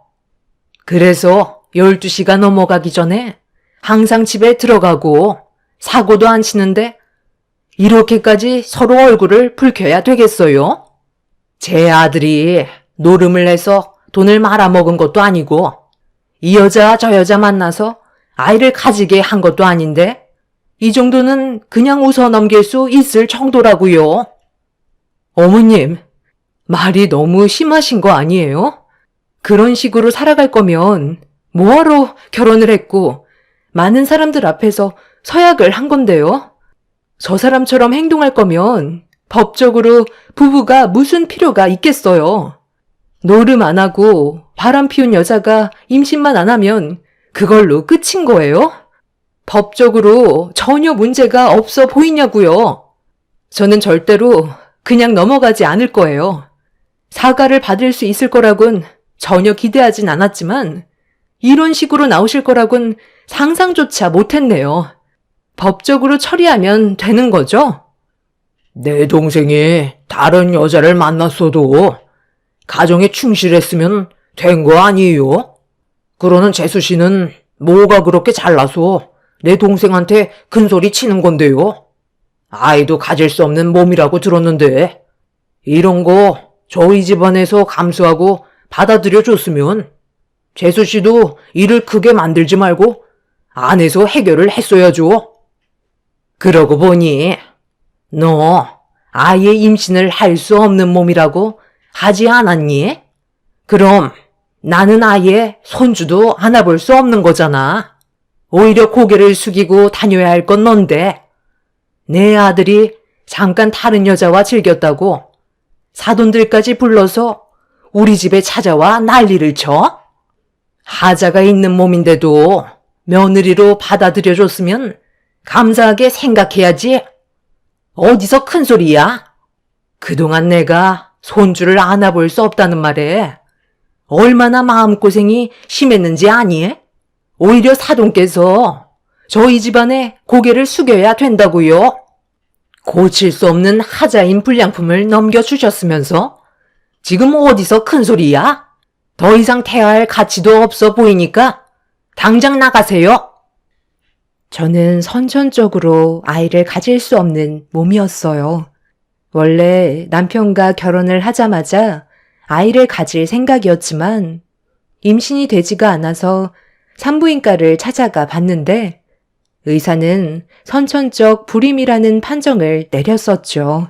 그래서 12시가 넘어가기 전에 항상 집에 들어가고 사고도 안 치는데 이렇게까지 서로 얼굴을 붉혀야 되겠어요? 제 아들이 노름을 해서 돈을 말아먹은 것도 아니고 이 여자 저 여자 만나서 아이를 가지게 한 것도 아닌데 이 정도는 그냥 웃어 넘길 수 있을 정도라고요. 어머님, 말이 너무 심하신 거 아니에요? 그런 식으로 살아갈 거면 뭐하러 결혼을 했고 많은 사람들 앞에서 서약을 한 건데요. 저 사람처럼 행동할 거면 법적으로 부부가 무슨 필요가 있겠어요. 노름 안 하고 바람 피운 여자가 임신만 안 하면 그걸로 끝인 거예요? 법적으로 전혀 문제가 없어 보이냐고요. 저는 절대로 그냥 넘어가지 않을 거예요. 사과를 받을 수 있을 거라곤 전혀 기대하진 않았지만 이런 식으로 나오실 거라곤 상상조차 못했네요. 법적으로 처리하면 되는 거죠? 내 동생이 다른 여자를 만났어도 가정에 충실했으면 된 거 아니에요? 그러는 재수 씨는 뭐가 그렇게 잘나서 내 동생한테 큰소리 치는 건데요? 아이도 가질 수 없는 몸이라고 들었는데 이런 거 저희 집안에서 감수하고 받아들여 줬으면 재수 씨도 일을 크게 만들지 말고 안에서 해결을 했어야죠. 그러고 보니 너 아예 임신을 할 수 없는 몸이라고 하지 않았니? 그럼 나는 아예 손주도 안아볼 수 없는 거잖아. 오히려 고개를 숙이고 다녀야 할 건 넌데 내 아들이 잠깐 다른 여자와 즐겼다고 사돈들까지 불러서 우리 집에 찾아와 난리를 쳐? 하자가 있는 몸인데도 며느리로 받아들여줬으면 감사하게 생각해야지. 어디서 큰 소리야? 그동안 내가 손주를 안아볼 수 없다는 말에 얼마나 마음고생이 심했는지 아니? 오히려 사돈께서 저희 집안에 고개를 숙여야 된다고요. 고칠 수 없는 하자인 불량품을 넘겨주셨으면서 지금 어디서 큰 소리야? 더 이상 대화할 가치도 없어 보이니까 당장 나가세요. 저는 선천적으로 아이를 가질 수 없는 몸이었어요. 원래 남편과 결혼을 하자마자 아이를 가질 생각이었지만 임신이 되지가 않아서 산부인과를 찾아가 봤는데 의사는 선천적 불임이라는 판정을 내렸었죠.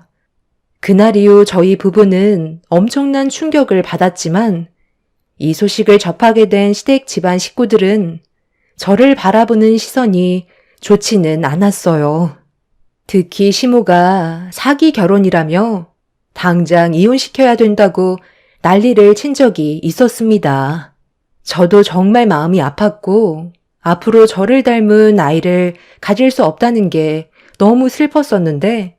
그날 이후 저희 부부는 엄청난 충격을 받았지만 이 소식을 접하게 된 시댁 집안 식구들은 저를 바라보는 시선이 좋지는 않았어요. 특히 시모가 사기 결혼이라며 당장 이혼시켜야 된다고 난리를 친 적이 있었습니다. 저도 정말 마음이 아팠고 앞으로 저를 닮은 아이를 가질 수 없다는 게 너무 슬펐었는데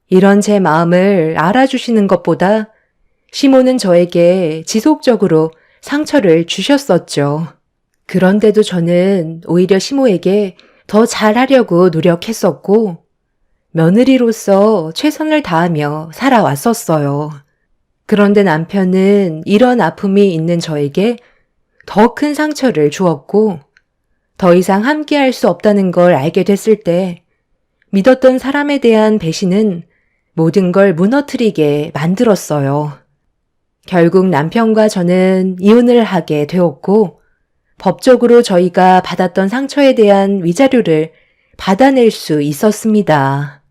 이런 제 마음을 알아주시는 것보다 시모는 저에게 지속적으로 상처를 주셨었죠. 그런데도 저는 오히려 시모에게 더 잘하려고 노력했었고 며느리로서 최선을 다하며 살아왔었어요. 그런데 남편은 이런 아픔이 있는 저에게 더 큰 상처를 주었고 더 이상 함께할 수 없다는 걸 알게 됐을 때 믿었던 사람에 대한 배신은 모든 걸 무너뜨리게 만들었어요. 결국 남편과 저는 이혼을 하게 되었고 법적으로 저희가 받았던 상처에 대한 위자료를 받아낼 수 있었습니다.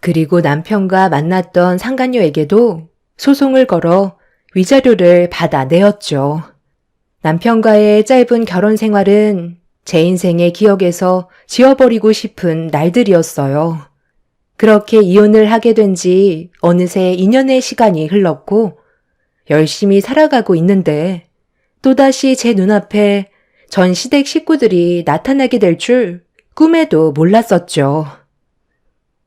그리고 남편과 만났던 상간녀에게도 소송을 걸어 위자료를 받아내었죠. 남편과의 짧은 결혼 생활은 제 인생의 기억에서 지워버리고 싶은 날들이었어요. 그렇게 이혼을 하게 된 지 어느새 2년의 시간이 흘렀고 열심히 살아가고 있는데 또다시 제 눈앞에 전 시댁 식구들이 나타나게 될 줄 꿈에도 몰랐었죠.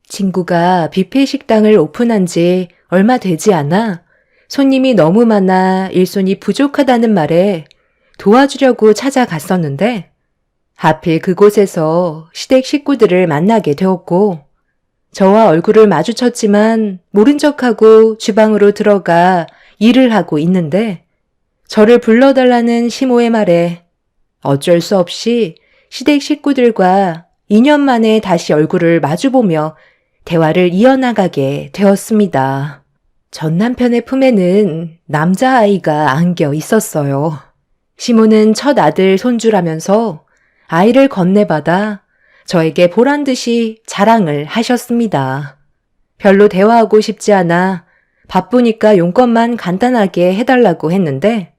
친구가 뷔페 식당을 오픈한 지 얼마 되지 않아 손님이 너무 많아 일손이 부족하다는 말에 도와주려고 찾아갔었는데 하필 그곳에서 시댁 식구들을 만나게 되었고 저와 얼굴을 마주쳤지만 모른 척하고 주방으로 들어가 일을 하고 있는데 저를 불러달라는 시모의 말에 어쩔 수 없이 시댁 식구들과 2년 만에 다시 얼굴을 마주보며 대화를 이어나가게 되었습니다. 전 남편의 품에는 남자아이가 안겨 있었어요. 시모는 첫 아들 손주라면서 아이를 건네받아 저에게 보란듯이 자랑을 하셨습니다. 별로 대화하고 싶지 않아 바쁘니까 용건만 간단하게 해달라고 했는데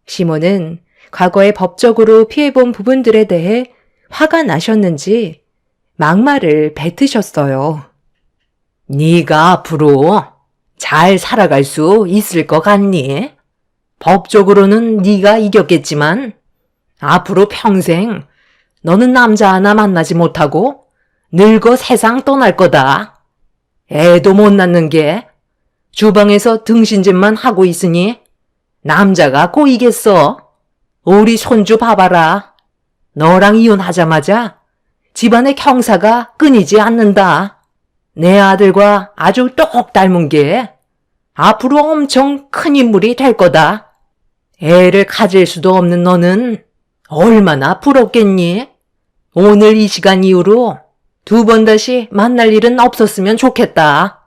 시모는 과거에 법적으로 피해본 부분들에 대해 화가 나셨는지 막말을 뱉으셨어요. 네가 앞으로 잘 살아갈 수 있을 것 같니? 법적으로는 네가 이겼겠지만 앞으로 평생 너는 남자 하나 만나지 못하고 늙어 세상 떠날 거다. 애도 못 낳는 게 주방에서 등신짓만 하고 있으니 남자가 고이겠어. 우리 손주 봐봐라. 너랑 이혼하자마자 집안의 경사가 끊이지 않는다. 내 아들과 아주 똑 닮은 게 앞으로 엄청 큰 인물이 될 거다. 애를 가질 수도 없는 너는 얼마나 부럽겠니? 오늘 이 시간 이후로 2번 다시 만날 일은 없었으면 좋겠다.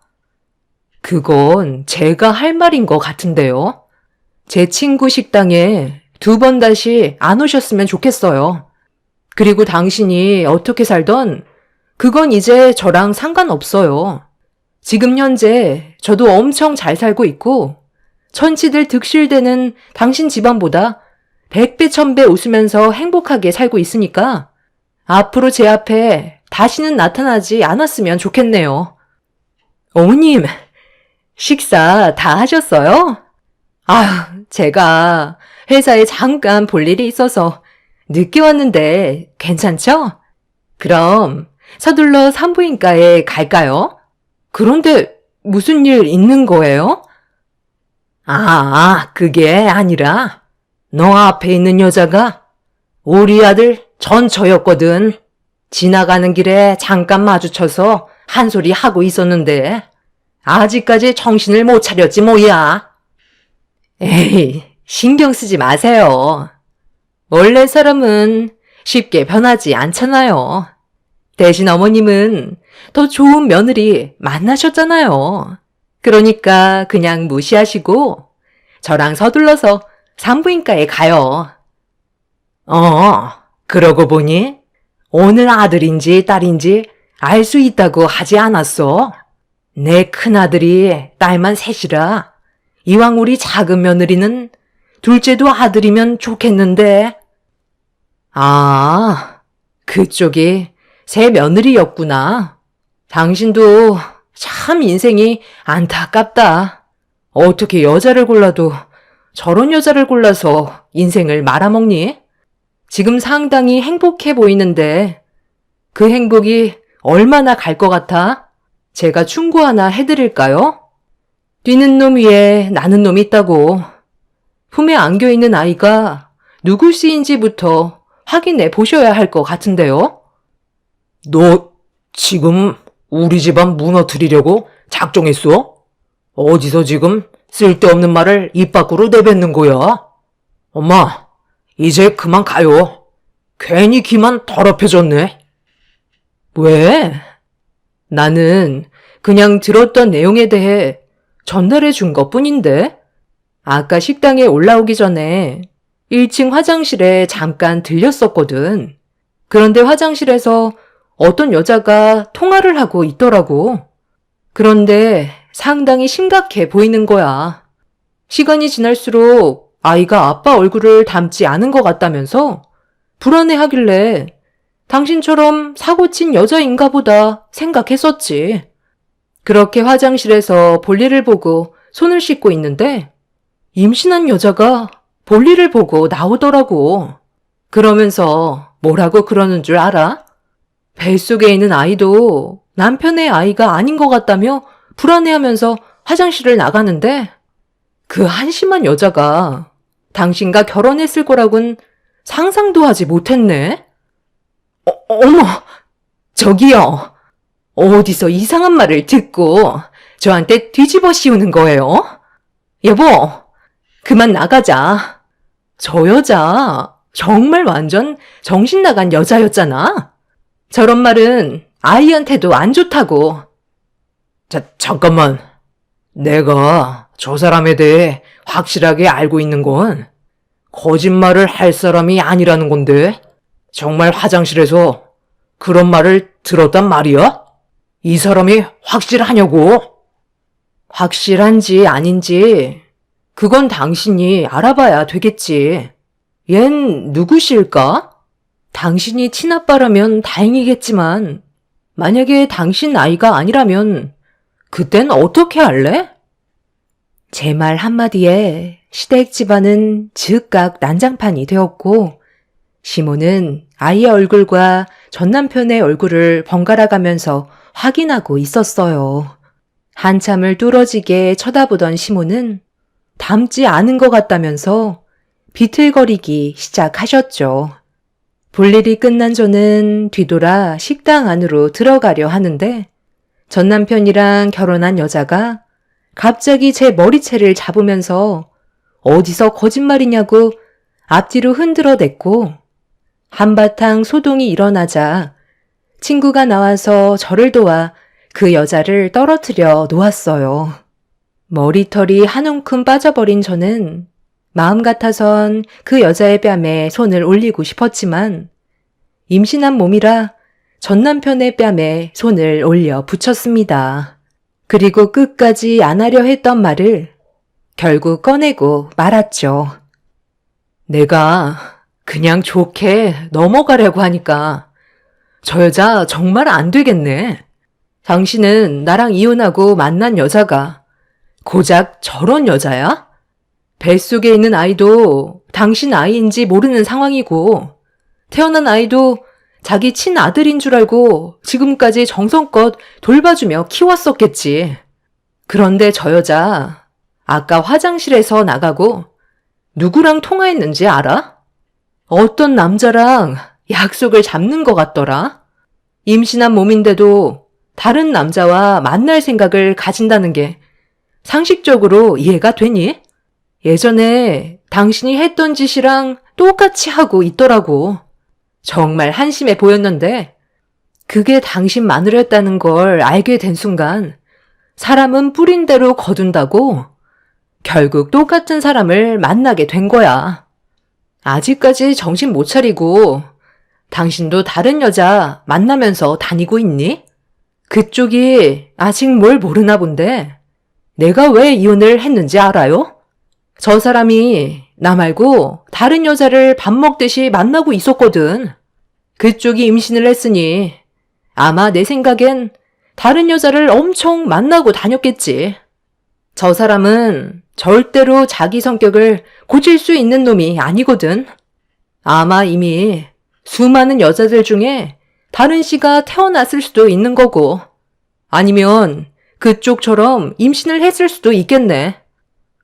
그건 제가 할 말인 것 같은데요. 제 친구 식당에 2번 다시 안 오셨으면 좋겠어요. 그리고 당신이 어떻게 살던 그건 이제 저랑 상관없어요. 지금 현재 저도 엄청 잘 살고 있고 천치들 득실되는 당신 집안보다 100배 1000배 웃으면서 행복하게 살고 있으니까 앞으로 제 앞에 다시는 나타나지 않았으면 좋겠네요. 어머님, 식사 다 하셨어요? 제가 회사에 잠깐 볼 일이 있어서 늦게 왔는데 괜찮죠? 그럼 서둘러 산부인과에 갈까요? 그런데 무슨 일 있는 거예요? 그게 아니라 너 앞에 있는 여자가 우리 아들 전처였거든. 지나가는 길에 잠깐 마주쳐서 한 소리 하고 있었는데 아직까지 정신을 못 차렸지 뭐야. 에이, 신경 쓰지 마세요. 원래 사람은 쉽게 변하지 않잖아요. 대신 어머님은 더 좋은 며느리 만나셨잖아요. 그러니까 그냥 무시하시고 저랑 서둘러서 산부인과에 가요. 그러고 보니 오늘 아들인지 딸인지 알 수 있다고 하지 않았어? 내 큰아들이 딸만 셋이라 이왕 우리 작은 며느리는 둘째도 아들이면 좋겠는데. 아, 그쪽이 새 며느리였구나. 당신도 참 인생이 안타깝다. 어떻게 여자를 골라도 저런 여자를 골라서 인생을 말아먹니? 지금 상당히 행복해 보이는데 그 행복이 얼마나 갈 것 같아? 제가 충고 하나 해드릴까요? 뛰는 놈 위에 나는 놈이 있다고. 품에 안겨있는 아이가 누구씨인지부터 확인해 보셔야 할 것 같은데요? 너 지금 우리 집안 무너뜨리려고 작정했어? 어디서 지금 쓸데없는 말을 입 밖으로 내뱉는 거야? 엄마, 이제 그만 가요. 괜히 귀만 더럽혀졌네. 왜? 나는 그냥 들었던 내용에 대해 전달해 준 것 뿐인데. 아까 식당에 올라오기 전에 1층 화장실에 잠깐 들렸었거든. 그런데 화장실에서 어떤 여자가 통화를 하고 있더라고. 그런데 상당히 심각해 보이는 거야. 시간이 지날수록 아이가 아빠 얼굴을 닮지 않은 것 같다면서 불안해하길래 당신처럼 사고친 여자인가 보다 생각했었지. 그렇게 화장실에서 볼일을 보고 손을 씻고 있는데 임신한 여자가 볼일을 보고 나오더라고. 그러면서 뭐라고 그러는 줄 알아? 뱃속에 있는 아이도 남편의 아이가 아닌 것 같다며 불안해하면서 화장실을 나가는데 그 한심한 여자가 당신과 결혼했을 거라곤 상상도 하지 못했네. 어머, 저기요. 어디서 이상한 말을 듣고 저한테 뒤집어 씌우는 거예요? 여보, 그만 나가자. 저 여자 정말 완전 정신 나간 여자였잖아. 저런 말은 아이한테도 안 좋다고. 잠깐만. 내가 저 사람에 대해 확실하게 알고 있는 건 거짓말을 할 사람이 아니라는 건데, 정말 화장실에서 그런 말을 들었단 말이야? 이 사람이 확실하냐고? 확실한지 아닌지 그건 당신이 알아봐야 되겠지. 얜 누구실까? 당신이 친아빠라면 다행이겠지만 만약에 당신 아이가 아니라면 그땐 어떻게 할래? 제 말 한마디에 시댁 집안은 즉각 난장판이 되었고 시모는 아이의 얼굴과 전 남편의 얼굴을 번갈아 가면서 확인하고 있었어요. 한참을 뚫어지게 쳐다보던 시모는 닮지 않은 것 같다면서 비틀거리기 시작하셨죠. 볼일이 끝난 저는 뒤돌아 식당 안으로 들어가려 하는데 전 남편이랑 결혼한 여자가 갑자기 제 머리채를 잡으면서 어디서 거짓말이냐고 앞뒤로 흔들어댔고 한바탕 소동이 일어나자 친구가 나와서 저를 도와 그 여자를 떨어뜨려 놓았어요. 머리털이 한 움큼 빠져버린 저는 마음 같아선 그 여자의 뺨에 손을 올리고 싶었지만 임신한 몸이라 전 남편의 뺨에 손을 올려 붙였습니다. 그리고 끝까지 안 하려 했던 말을 결국 꺼내고 말았죠. 내가 그냥 좋게 넘어가려고 하니까 저 여자 정말 안 되겠네. 당신은 나랑 이혼하고 만난 여자가 고작 저런 여자야? 뱃속에 있는 아이도 당신 아이인지 모르는 상황이고 태어난 아이도 자기 친아들인 줄 알고 지금까지 정성껏 돌봐주며 키웠었겠지. 그런데 저 여자 아까 화장실에서 나가고 누구랑 통화했는지 알아? 어떤 남자랑 약속을 잡는 것 같더라. 임신한 몸인데도 다른 남자와 만날 생각을 가진다는 게 상식적으로 이해가 되니? 예전에 당신이 했던 짓이랑 똑같이 하고 있더라고. 정말 한심해 보였는데 그게 당신 마누라였다는 걸 알게 된 순간 사람은 뿌린 대로 거둔다고 결국 똑같은 사람을 만나게 된 거야. 아직까지 정신 못 차리고 당신도 다른 여자 만나면서 다니고 있니? 그쪽이 아직 뭘 모르나 본데 내가 왜 이혼을 했는지 알아요? 저 사람이 나 말고 다른 여자를 밥 먹듯이 만나고 있었거든. 그쪽이 임신을 했으니 아마 내 생각엔 다른 여자를 엄청 만나고 다녔겠지. 저 사람은 절대로 자기 성격을 고칠 수 있는 놈이 아니거든. 아마 이미 수많은 여자들 중에 다른 씨가 태어났을 수도 있는 거고, 아니면 그쪽처럼 임신을 했을 수도 있겠네.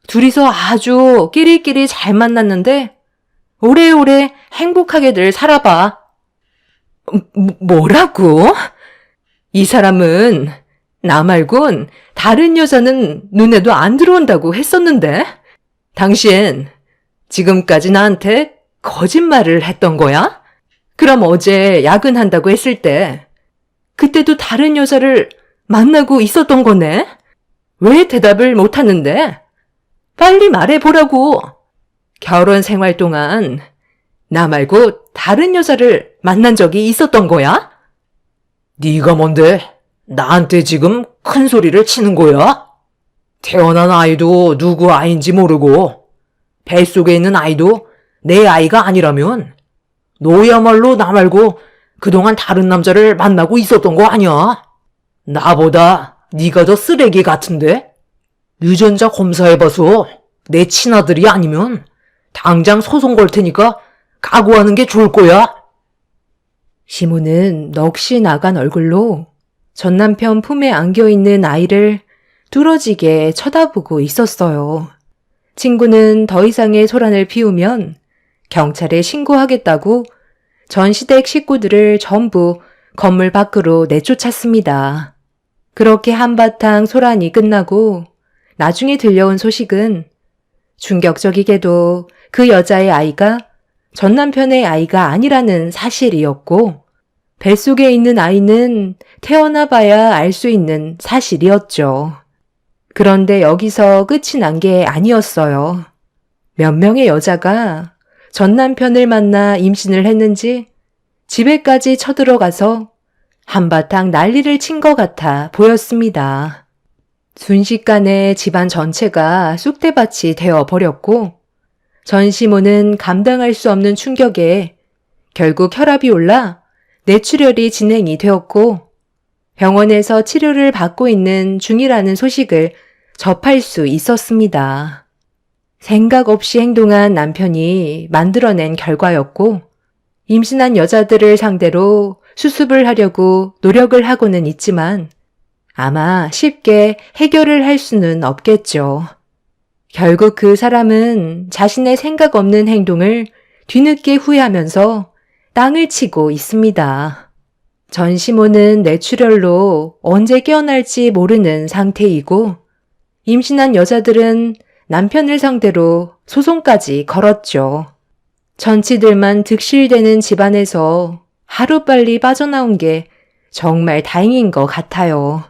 둘이서 아주 끼리끼리 잘 만났는데 오래오래 행복하게들 살아봐. 뭐라고? 이 사람은 나 말곤 다른 여자는 눈에도 안 들어온다고 했었는데, 당신 지금까지 나한테 거짓말을 했던 거야? 그럼 어제 야근한다고 했을 때 그때도 다른 여자를 만나고 있었던 거네? 왜 대답을 못하는데? 빨리 말해보라고. 결혼 생활 동안 나 말고 다른 여자를 만난 적이 있었던 거야? 네가 뭔데 나한테 지금 큰 소리를 치는 거야? 태어난 아이도 누구 아이인지 모르고 뱃속에 있는 아이도 내 아이가 아니라면 너야말로 나 말고 그동안 다른 남자를 만나고 있었던 거 아니야? 나보다 네가 더 쓰레기 같은데? 유전자 검사해봐서 내 친아들이 아니면 당장 소송 걸 테니까 각오하는 게 좋을 거야. 시모는 넋이 나간 얼굴로 전 남편 품에 안겨있는 아이를 뚫어지게 쳐다보고 있었어요. 친구는 더 이상의 소란을 피우면 경찰에 신고하겠다고 전 시댁 식구들을 전부 건물 밖으로 내쫓았습니다. 그렇게 한바탕 소란이 끝나고 나중에 들려온 소식은 충격적이게도 그 여자의 아이가 전 남편의 아이가 아니라는 사실이었고, 뱃속에 있는 아이는 태어나 봐야 알 수 있는 사실이었죠. 그런데 여기서 끝이 난 게 아니었어요. 몇 명의 여자가 전 남편을 만나 임신을 했는지 집에까지 쳐들어가서 한바탕 난리를 친 것 같아 보였습니다. 순식간에 집안 전체가 쑥대밭이 되어버렸고, 전시모는 감당할 수 없는 충격에 결국 혈압이 올라 뇌출혈이 진행이 되었고, 병원에서 치료를 받고 있는 중이라는 소식을 접할 수 있었습니다. 생각 없이 행동한 남편이 만들어낸 결과였고, 임신한 여자들을 상대로 수습을 하려고 노력을 하고는 있지만 아마 쉽게 해결을 할 수는 없겠죠. 결국 그 사람은 자신의 생각 없는 행동을 뒤늦게 후회하면서 땅을 치고 있습니다. 전시모는 뇌출혈로 언제 깨어날지 모르는 상태이고, 임신한 여자들은 남편을 상대로 소송까지 걸었죠. 전치들만 득실되는 집안에서 하루빨리 빠져나온 게 정말 다행인 것 같아요.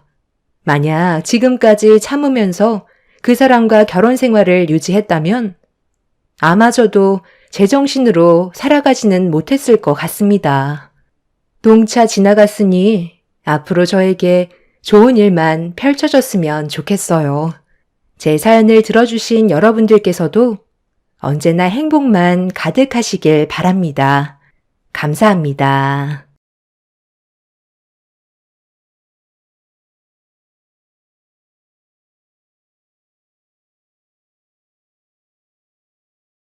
만약 지금까지 참으면서 그 사람과 결혼 생활을 유지했다면 아마저도 제정신으로 살아가지는 못했을 것 같습니다. 농차 지나갔으니 앞으로 저에게 좋은 일만 펼쳐졌으면 좋겠어요. 제 사연을 들어주신 여러분들께서도 언제나 행복만 가득하시길 바랍니다. 감사합니다.